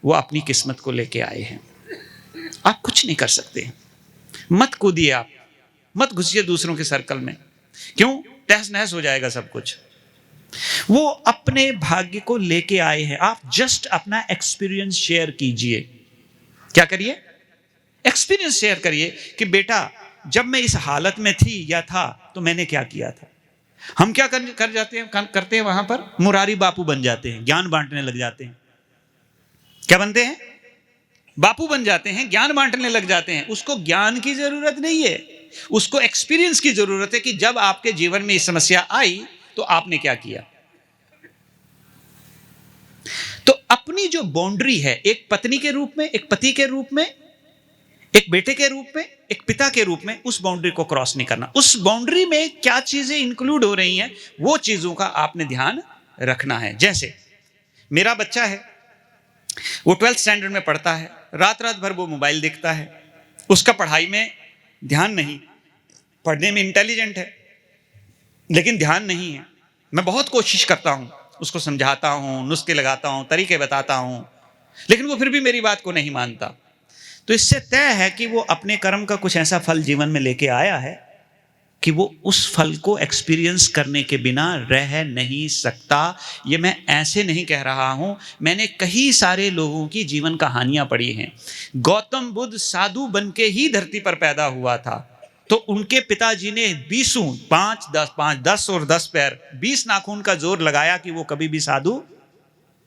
वो अपनी किस्मत को लेके आए हैं। आप कुछ नहीं कर सकते। मत कूदिए, आप मत घुसिए दूसरों के सर्कल में। क्यों? तहस नहस हो जाएगा सब कुछ। वो अपने भाग्य को लेके आए हैं। आप जस्ट अपना एक्सपीरियंस शेयर कीजिए। क्या करिए? एक्सपीरियंस शेयर करिए कि बेटा जब मैं इस हालत में थी या था तो मैंने क्या किया था। हम क्या करते हैं वहां पर? मुरारी बापू बन जाते हैं, ज्ञान बांटने लग जाते हैं। क्या बनते हैं? बापू बन जाते हैं, ज्ञान बांटने लग जाते हैं। उसको ज्ञान की जरूरत नहीं है, उसको एक्सपीरियंस की जरूरत है कि जब आपके जीवन में इस समस्या आई तो आपने क्या किया। तो अपनी जो बाउंड्री है, एक पत्नी के रूप में, एक पति के रूप में, एक बेटे के रूप में, एक पिता के रूप में, उस बाउंड्री को क्रॉस नहीं करना। उस बाउंड्री में क्या चीजें इंक्लूड हो रही हैं, वो चीजों का आपने ध्यान रखना है। जैसे मेरा बच्चा है, वो 12th स्टैंडर्ड में पढ़ता है, रात रात भर वो मोबाइल देखता है, उसका पढ़ाई में ध्यान नहीं, पढ़ने में इंटेलिजेंट है लेकिन ध्यान नहीं है। मैं बहुत कोशिश करता हूं, उसको समझाता हूं, नुस्खे लगाता हूं, तरीके बताता हूं, लेकिन वो फिर भी मेरी बात को नहीं मानता। तो इससे तय है कि वो अपने कर्म का कुछ ऐसा फल जीवन में लेके आया है कि वो उस फल को एक्सपीरियंस करने के बिना रह नहीं सकता। ये मैं ऐसे नहीं कह रहा हूं, मैंने कई सारे लोगों की जीवन कहानियां पढ़ी हैं। गौतम बुद्ध साधु बन के ही धरती पर पैदा हुआ था, तो उनके पिताजी ने 20 5 10 और 10 पैर 20 नाखून का जोर लगाया कि वो कभी भी साधु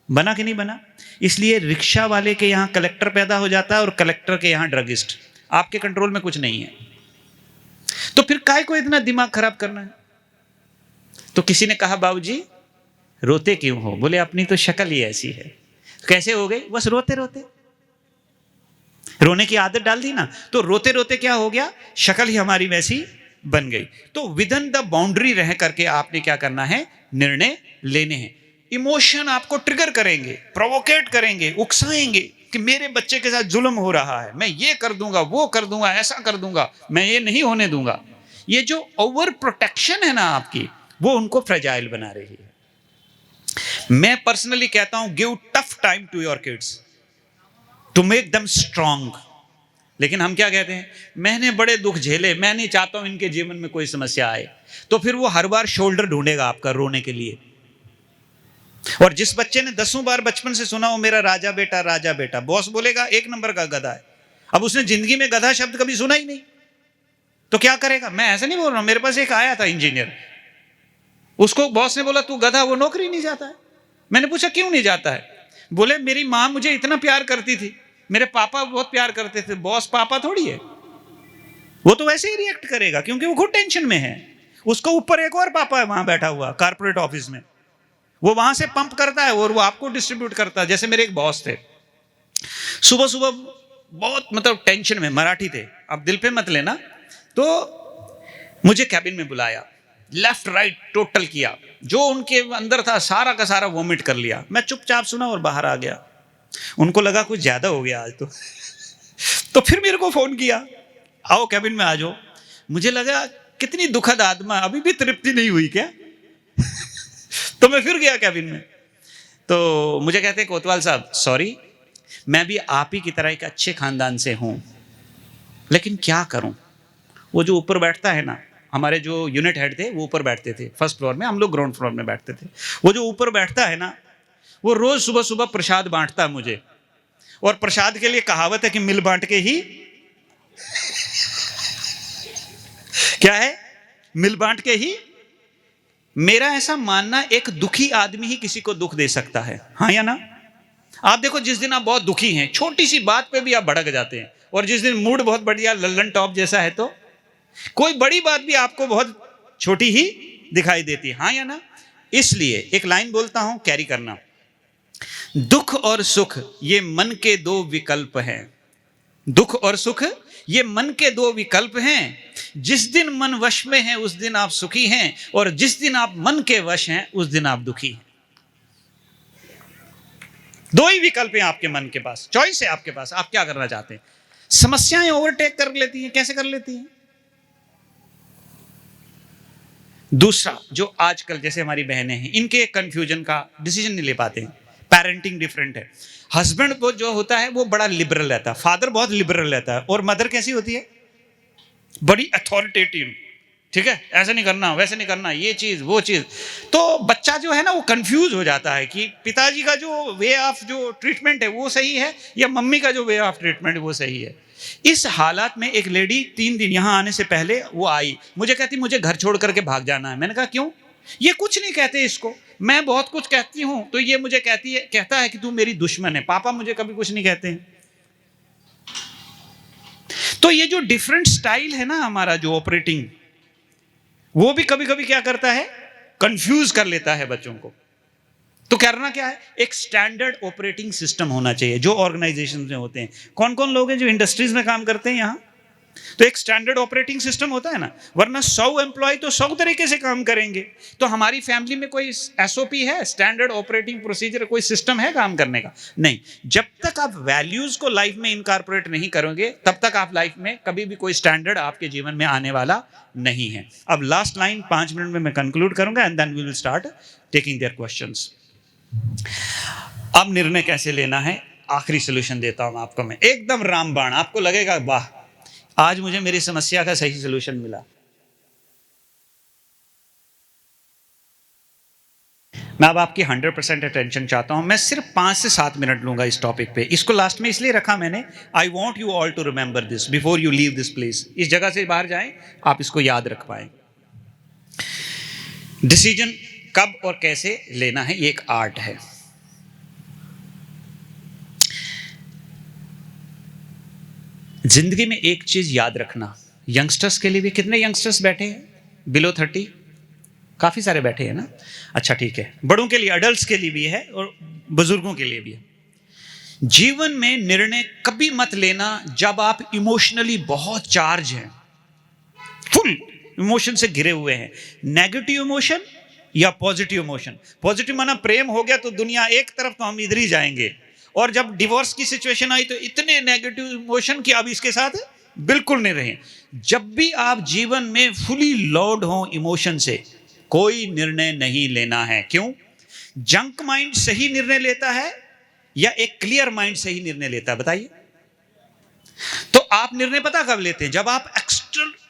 बना कि नहीं बना। इसलिए रिक्शा वाले के यहां कलेक्टर पैदा हो जाता है और कलेक्टर के यहां ड्रगिस्ट। आपके कंट्रोल में कुछ नहीं है, तो फिर काय को इतना दिमाग खराब करना है। तो किसी ने कहा बाबूजी रोते क्यों हो? बोले अपनी तो शक्ल ही ऐसी है। कैसे हो गई? बस रोते रोते, रोने की आदत डाल दी ना, तो रोते रोते क्या हो गया, शक्ल ही हमारी वैसी बन गई। तो विदिन द बाउंड्री रह करके आपने क्या करना है, निर्णय लेने हैं। इमोशन आपको ट्रिगर करेंगे, प्रोवोकेट करेंगे, उकसाएंगे कि मेरे बच्चे के साथ जुल्म हो रहा है, मैं ये कर दूंगा, वो कर दूंगा, ऐसा कर दूंगा, मैं ये नहीं होने दूंगा। ये जो ओवर प्रोटेक्शन है ना आपकी, वो उनको फ्रेजाइल बना रही है। मैं पर्सनली कहता हूं give tough time to your kids to make them strong. लेकिन हम क्या कहते हैं, मैंने बड़े दुख झेले, मैं नहीं चाहता हूं इनके जीवन में कोई समस्या आए। तो फिर वो हर बार शोल्डर ढूंढेगा आपका रोने के लिए। और जिस बच्चे ने 10 बार बचपन से सुना हो मेरा राजा बेटा राजा बेटा, बॉस बोलेगा 1 नंबर का गधा है। अब उसने जिंदगी में गधा शब्द कभी सुना ही नहीं, तो क्या करेगा? मैं ऐसा नहीं बोल रहा हूं, मेरे पास एक आया था इंजीनियर, उसको बॉस ने बोला तू गधा, वो नौकरी नहीं जाता है। मैंने पूछा क्यों नहीं जाता है? बोले मेरी मां मुझे इतना प्यार करती थी, मेरे पापा बहुत प्यार करते थे। बॉस पापा थोड़ी है, वो तो वैसे ही रिएक्ट करेगा क्योंकि वो खुद टेंशन में है। उसको ऊपर एक और पापा है वहां बैठा हुआ कारपोरेट ऑफिस में, वो वहां से पंप करता है और वो आपको डिस्ट्रीब्यूट करता है। जैसे मेरे एक बॉस थे, सुबह सुबह बहुत मतलब टेंशन में, मराठी थे, अब दिल पे मत लेना, तो मुझे कैबिन में बुलाया, लेफ्ट राइट टोटल किया, जो उनके अंदर था सारा का सारा वोमिट कर लिया। मैं चुपचाप सुना और बाहर आ गया। उनको लगा कुछ ज्यादा हो गया आज तो फिर मेरे को फोन किया, आओ कैबिन में आ जाओ। मुझे लगा कितनी दुखद आत्मा, अभी भी तृप्ति नहीं हुई क्या? तो मैं फिर गया कैबिन में, तो मुझे कहते कोतवाल साहब सॉरी, मैं भी आप ही की तरह एक अच्छे खानदान से हूं, लेकिन क्या करूं, वो जो ऊपर बैठता है ना, हमारे जो यूनिट हेड थे वो ऊपर बैठते थे फर्स्ट फ्लोर में, हम लोग ग्राउंड फ्लोर में बैठते थे। वो जो ऊपर बैठता है ना, वो रोज सुबह सुबह प्रसाद बांटता है मुझे, और प्रसाद के लिए कहावत है कि मिल बांट के ही क्या है, मिल बांट के ही। मेरा ऐसा मानना, एक दुखी आदमी ही किसी को दुख दे सकता है, हाँ या ना? आप देखो जिस दिन आप बहुत दुखी हैं, छोटी सी बात पे भी आप भड़क जाते हैं, और जिस दिन मूड बहुत बढ़िया लल्लन टॉप जैसा है, तो कोई बड़ी बात भी आपको बहुत छोटी ही दिखाई देती है, हाँ या ना? इसलिए एक लाइन बोलता हूं, कैरी करना, दुख और सुख ये मन के 2 विकल्प हैं। दुख और सुख ये मन के 2 विकल्प हैं। जिस दिन मन वश में है उस दिन आप सुखी हैं, और जिस दिन आप मन के वश हैं उस दिन आप दुखी हैं। 2 ही विकल्प हैं आपके मन के पास, चॉइस है आपके पास, आप क्या करना चाहते हैं। समस्याएं ओवरटेक कर लेती हैं, कैसे कर लेती हैं? दूसरा, जो आजकल जैसे हमारी बहनें हैं, इनके कंफ्यूजन का डिसीजन नहीं ले पाते हैं, पेरेंटिंग डिफरेंट है। हस्बैंड वो जो होता है वो बड़ा लिबरल रहता है, फादर बहुत लिबरल रहता है, और मदर कैसी होती है, बड़ी अथॉरिटेटिव, ठीक है, ऐसा नहीं करना, वैसे नहीं करना, ये चीज वो चीज। तो बच्चा जो है ना वो कंफ्यूज हो जाता है कि पिताजी का जो वे ऑफ जो ट्रीटमेंट है वो सही है या मम्मी का जो वे ऑफ ट्रीटमेंट वो सही है। इस हालात में एक लेडी 3 दिन यहां आने से पहले वो आई, मुझे कहती मुझे घर छोड़ करके भाग जाना है। मैंने कहा क्यों? ये कुछ नहीं कहते इसको, मैं बहुत कुछ कहती हूं तो ये मुझे कहता है कि तू मेरी दुश्मन है। पापा मुझे कभी कुछ नहीं कहते हैं। तो ये जो डिफरेंट स्टाइल है ना हमारा जो ऑपरेटिंग, वो भी कभी कभी क्या करता है, कंफ्यूज कर लेता है बच्चों को। तो करना क्या है, एक स्टैंडर्ड ऑपरेटिंग सिस्टम होना चाहिए जो ऑर्गेनाइजेशन में होते हैं। कौन कौन लोग हैं जो इंडस्ट्रीज में काम करते हैं यहाँ, तो एक स्टैंडर्ड ऑपरेटिंग सिस्टम होता है ना, वरना 100 एम्प्लॉय तो 100 तरीके से काम करेंगे। तो हमारी फैमिली में कोई एसओपी है, स्टैंडर्ड ऑपरेटिंग प्रोसीजर, कोई सिस्टम है काम करने का? नहीं। जब तक आप वैल्यूज को लाइफ में इनकॉर्पोरेट नहीं करोगे तब तक आप लाइफ में कभी भी कोई स्टैंडर्ड आपके जीवन में आने वाला नहीं है। अब लास्ट लाइन 5 मिनट में मैं कंक्लूड करूंगा and then we will start taking their questions. अब निर्णय कैसे लेना है, आखिरी सोल्यूशन देता हूं आपको मैं, एकदम रामबाण, आपको लगेगा वाह आज मुझे मेरी समस्या का सही सलूशन मिला। मैं अब आपकी 100% अटेंशन चाहता हूं। मैं सिर्फ 5 से 7 मिनट लूंगा इस टॉपिक पे। इसको लास्ट में इसलिए रखा मैंने, I want you all to remember this before you leave this place. इस जगह से बाहर जाएं, आप इसको याद रख पाए। डिसीजन कब और कैसे लेना है, ये एक आर्ट है। जिंदगी में एक चीज याद रखना, यंगस्टर्स के लिए भी, कितने यंगस्टर्स बैठे हैं बिलो 30? काफी सारे बैठे हैं ना। अच्छा ठीक है, बड़ों के लिए, अडल्ट्स के लिए भी है और बुजुर्गों के लिए भी है। जीवन में निर्णय कभी मत लेना जब आप इमोशनली बहुत चार्ज हैं, फुल इमोशन से घिरे हुए हैं। नेगेटिव इमोशन या पॉजिटिव इमोशन। पॉजिटिव माना प्रेम हो गया तो दुनिया एक तरफ, तो हम इधर ही जाएंगे। और जब डिवोर्स की सिचुएशन आई तो इतने नेगेटिव इमोशन कि अब इसके साथ बिल्कुल नहीं रहे। जब भी आप जीवन में फुली लोड हो इमोशन से, कोई निर्णय नहीं लेना है। क्यों? जंक माइंड सही निर्णय लेता है या एक क्लियर माइंड सही निर्णय लेता है, बताइए। तो आप निर्णय पता कब लेते हैं? जब आप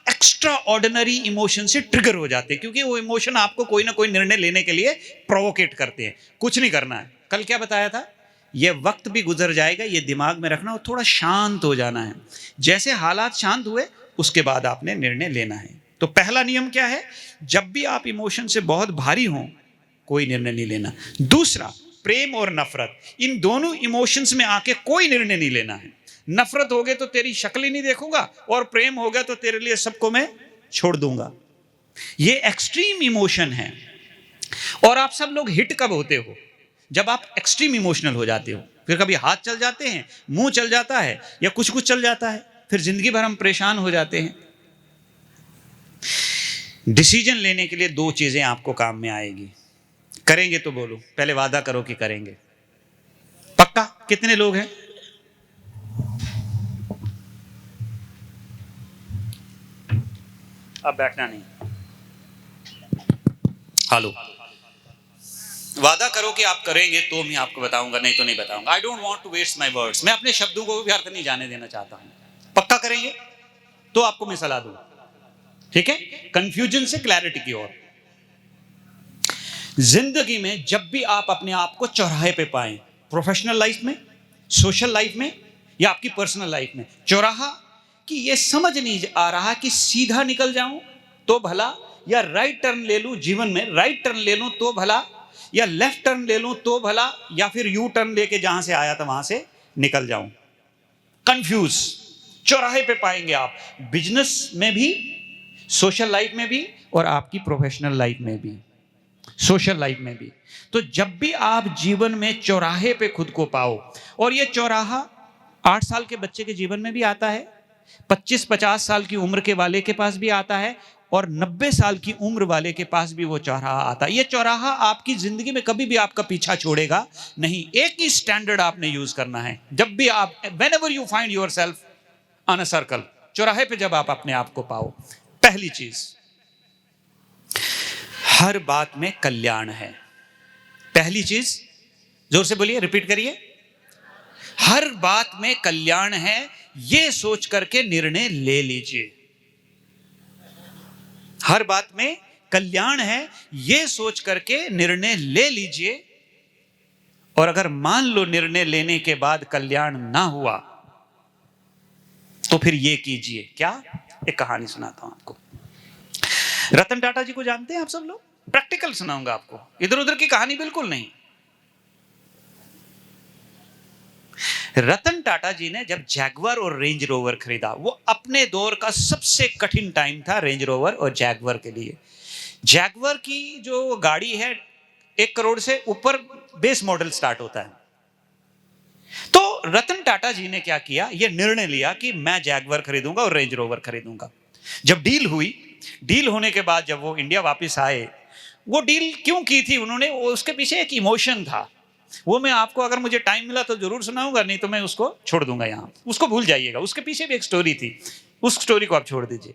एक्स्ट्रा ऑर्डिनरी इमोशन से ट्रिगर हो जाते हैं, क्योंकि वो इमोशन आपको कोई ना कोई निर्णय लेने के लिए प्रोवोकेट करते हैं। कुछ नहीं करना है। कल क्या बताया था? ये वक्त भी गुजर जाएगा, ये दिमाग में रखना, और थोड़ा शांत हो जाना है। जैसे हालात शांत हुए उसके बाद आपने निर्णय लेना है। तो पहला नियम क्या है? जब भी आप इमोशन से बहुत भारी हो, कोई निर्णय नहीं लेना। दूसरा, प्रेम और नफरत, इन दोनों इमोशंस में आके कोई निर्णय नहीं लेना है। नफरत हो गए तो तेरी शक्ल ही नहीं देखूंगा, और प्रेम हो गया तो तेरे लिए सबको मैं छोड़ दूंगा। ये एक्सट्रीम इमोशन है। और आप सब लोग हिट कब होते हो? जब आप एक्सट्रीम इमोशनल हो जाते हो। फिर कभी हाथ चल जाते हैं, मुंह चल जाता है, या कुछ कुछ चल जाता है, फिर जिंदगी भर हम परेशान हो जाते हैं। डिसीजन लेने के लिए 2 चीजें आपको काम में आएगी। करेंगे तो बोलो, पहले वादा करो कि करेंगे। पक्का? कितने लोग हैं? अब बैठना नहीं। हेलो, वादा करो कि आप करेंगे तो मैं आपको बताऊंगा, नहीं तो नहीं बताऊंगा। I don't want to waste my words. मैं अपने शब्दों को भी व्यर्थ नहीं जाने देना चाहता हूं। पक्का करेंगे तो आपको मैं सलाह दूंगा, ठीक है? कंफ्यूजन से क्लैरिटी की ओर। जिंदगी में जब भी आप अपने आप को चौराहे पे पाएं, प्रोफेशनल लाइफ में, सोशल लाइफ में, या आपकी पर्सनल लाइफ में, चौराहा कि ये समझ नहीं आ रहा कि सीधा निकल जाऊं तो भला, या राइट टर्न ले लूं, जीवन में राइट टर्न ले लूं तो भला, या लेफ्ट टर्न ले लूं तो भला, या फिर यू टर्न लेके जहां से आया था वहां से निकल जाऊं। कंफ्यूज चौराहे पे पाएंगे आप, बिजनेस में भी, सोशल लाइफ में भी, और आपकी प्रोफेशनल लाइफ में भी, सोशल लाइफ में भी। तो जब भी आप जीवन में चौराहे पे खुद को पाओ, और ये चौराहा 8 साल के बच्चे के जीवन में भी आता है, 25-50 साल की उम्र के वाले के पास भी आता है, और 90 साल की उम्र वाले के पास भी वो चौराहा आता है। ये चौराहा आपकी जिंदगी में कभी भी आपका पीछा छोड़ेगा नहीं। एक ही स्टैंडर्ड आपने यूज करना है। जब भी आप, whenever you find yourself on a circle, चौराहे पे जब आप अपने आप को पाओ, पहली चीज, हर बात में कल्याण है। पहली चीज, जोर से बोलिए, रिपीट करिए। हर बात में कल्याण है, यह सोच करके निर्णय ले लीजिए। हर बात में कल्याण है, यह सोच करके निर्णय ले लीजिए। और अगर मान लो निर्णय लेने के बाद कल्याण ना हुआ, तो फिर यह कीजिए। क्या? एक कहानी सुनाता हूं आपको। रतन टाटा जी को जानते हैं आप सब लोग? प्रैक्टिकल सुनाऊंगा आपको, इधर उधर की कहानी बिल्कुल नहीं। रतन टाटा जी ने जब जैगवार और रेंज रोवर खरीदा, वो अपने दौर का सबसे कठिन टाइम था रेंज रोवर और जैगवार के लिए। जैगवार की जो गाड़ी है 1 करोड़ से ऊपर बेस मॉडल स्टार्ट होता है। तो रतन टाटा जी ने क्या किया, ये निर्णय लिया कि मैं जैगवार खरीदूंगा और रेंज रोवर खरीदूंगा। जब डील हुई, डील होने के बाद जब वो इंडिया वापस आए, वो डील क्यों की थी उन्होंने, उसके पीछे एक इमोशन था। वो मैं आपको, अगर मुझे टाइम मिला तो जरूर सुनाऊंगा, नहीं तो मैं उसको छोड़ दूंगा यहाँ, उसको भूल जाइएगा। उसके पीछे भी एक स्टोरी थी, उस स्टोरी को आप छोड़ दीजिए।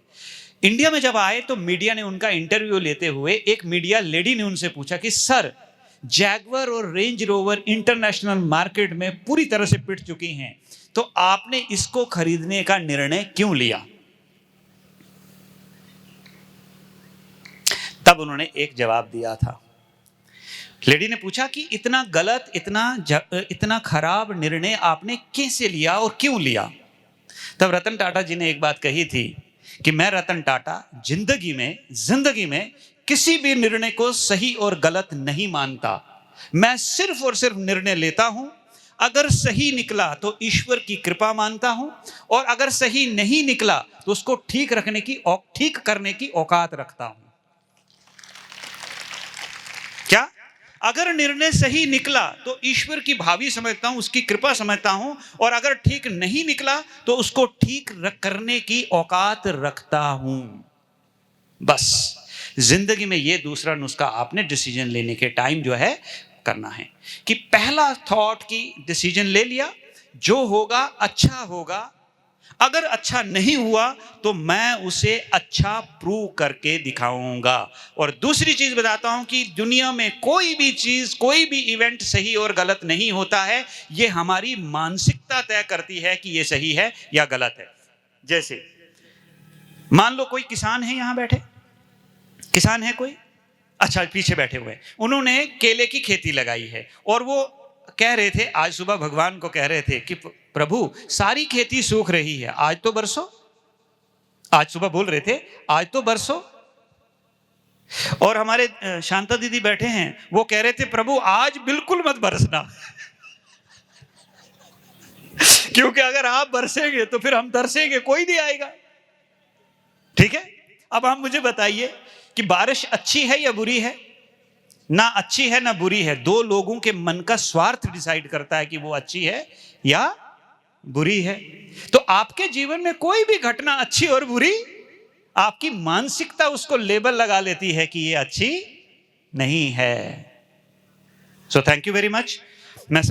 इंडिया में जब आए तो मीडिया ने उनका इंटरव्यू लेते हुए, एक मीडिया लेडी ने उनसे पूछा कि सर, जैगवार और रेंज रोवर इंटरनेशनल मार्केट में पूरी तरह से पिट चुकी हैं, तो आपने इसको खरीदने का निर्णय क्यों लिया? तब उन्होंने एक जवाब दिया था, लेडी ने पूछा कि इतना गलत, इतना खराब निर्णय आपने कैसे लिया और क्यों लिया? तब रतन टाटा जी ने एक बात कही थी कि मैं रतन टाटा जिंदगी में किसी भी निर्णय को सही और गलत नहीं मानता। मैं सिर्फ और सिर्फ निर्णय लेता हूं, अगर सही निकला तो ईश्वर की कृपा मानता हूं, और अगर सही नहीं निकला तो उसको ठीक करने की औकात रखता हूं। क्या? अगर निर्णय सही निकला तो ईश्वर की भावी समझता हूं, उसकी कृपा समझता हूं, और अगर ठीक नहीं निकला तो उसको ठीक करने की औकात रखता हूं। बस जिंदगी में ये दूसरा नुस्खा आपने डिसीजन लेने के टाइम जो है करना है कि पहला थॉट की डिसीजन ले लिया, जो होगा अच्छा होगा, अगर अच्छा नहीं हुआ तो मैं उसे अच्छा प्रूव करके दिखाऊंगा। और दूसरी चीज बताता हूं कि दुनिया में कोई भी चीज, कोई भी इवेंट सही और गलत नहीं होता है, ये हमारी मानसिकता तय करती है कि ये सही है या गलत है। जैसे मान लो कोई किसान है, यहां बैठे किसान है कोई, अच्छा पीछे बैठे हुए, उन्होंने केले की खेती लगाई है, और वो कह रहे थे, आज सुबह भगवान को कह रहे थे कि प्रभु सारी खेती सूख रही है, आज तो बरसो। आज सुबह बोल रहे थे आज तो बरसो। और हमारे शांता दीदी बैठे हैं, वो कह रहे थे प्रभु आज बिल्कुल मत बरसना क्योंकि अगर आप बरसेंगे तो फिर हम तरसेंगे, कोई नहीं आएगा। ठीक है, अब आप मुझे बताइए कि बारिश अच्छी है या बुरी है? ना अच्छी है ना बुरी है, दो लोगों के मन का स्वार्थ डिसाइड करता है कि वो अच्छी है या बुरी है। तो आपके जीवन में कोई भी घटना अच्छी और बुरी, आपकी मानसिकता उसको लेबल लगा लेती है कि ये अच्छी नहीं है। So thank you very much. मैं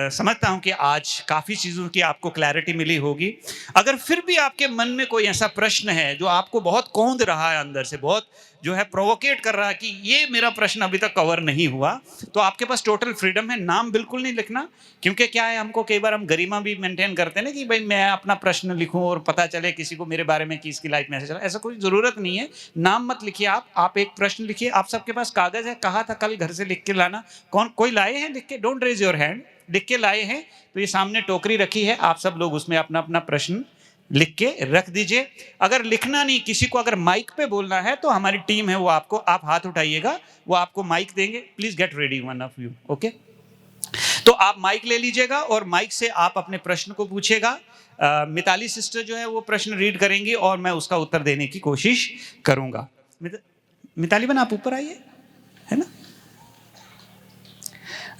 समझता हूं कि आज काफी चीजों की आपको क्लैरिटी मिली होगी। अगर फिर भी आपके मन में कोई ऐसा प्रश्न है जो आपको बहुत कौंध रहा है, अंदर से बहुत जो है प्रोवोकेट कर रहा है कि ये मेरा प्रश्न अभी तक कवर नहीं हुआ, तो आपके पास टोटल फ्रीडम है। नाम बिल्कुल नहीं लिखना, क्योंकि क्या है, हमको कई बार हम गरिमा भी मेंटेन करते हैं ना कि भाई मैं अपना प्रश्न लिखूं और पता चले किसी को मेरे बारे में कि इसकी लाइफ में ऐसा चला। ऐसा कोई जरूरत नहीं है, नाम मत लिखिए। आप एक प्रश्न लिखिए। आप सबके पास कागज है, कहा था कल घर से लिख के लाना। कोई लाए हैं लिख के? Don't raise your hand. लिख के लाए हैं तो ये सामने टोकरी रखी है, आप सब लोग उसमें अपना अपना प्रश्न लिख के रख दीजिए। अगर लिखना नहीं, किसी को अगर माइक पे बोलना है तो हमारी टीम है, वो आपको, आप हाथ उठाइएगा, वो आपको माइक देंगे। Please get ready, one of you. Okay, तो आप माइक ले लीजिएगा और माइक से आप अपने प्रश्न को पूछेगा। मिताली सिस्टर जो है वो प्रश्न रीड करेंगी और मैं उसका उत्तर देने की कोशिश करूंगा। मिताली बन, आप ऊपर आइए, है ना।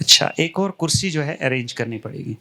अच्छा, एक और कुर्सी जो है अरेंज करनी पड़ेगी।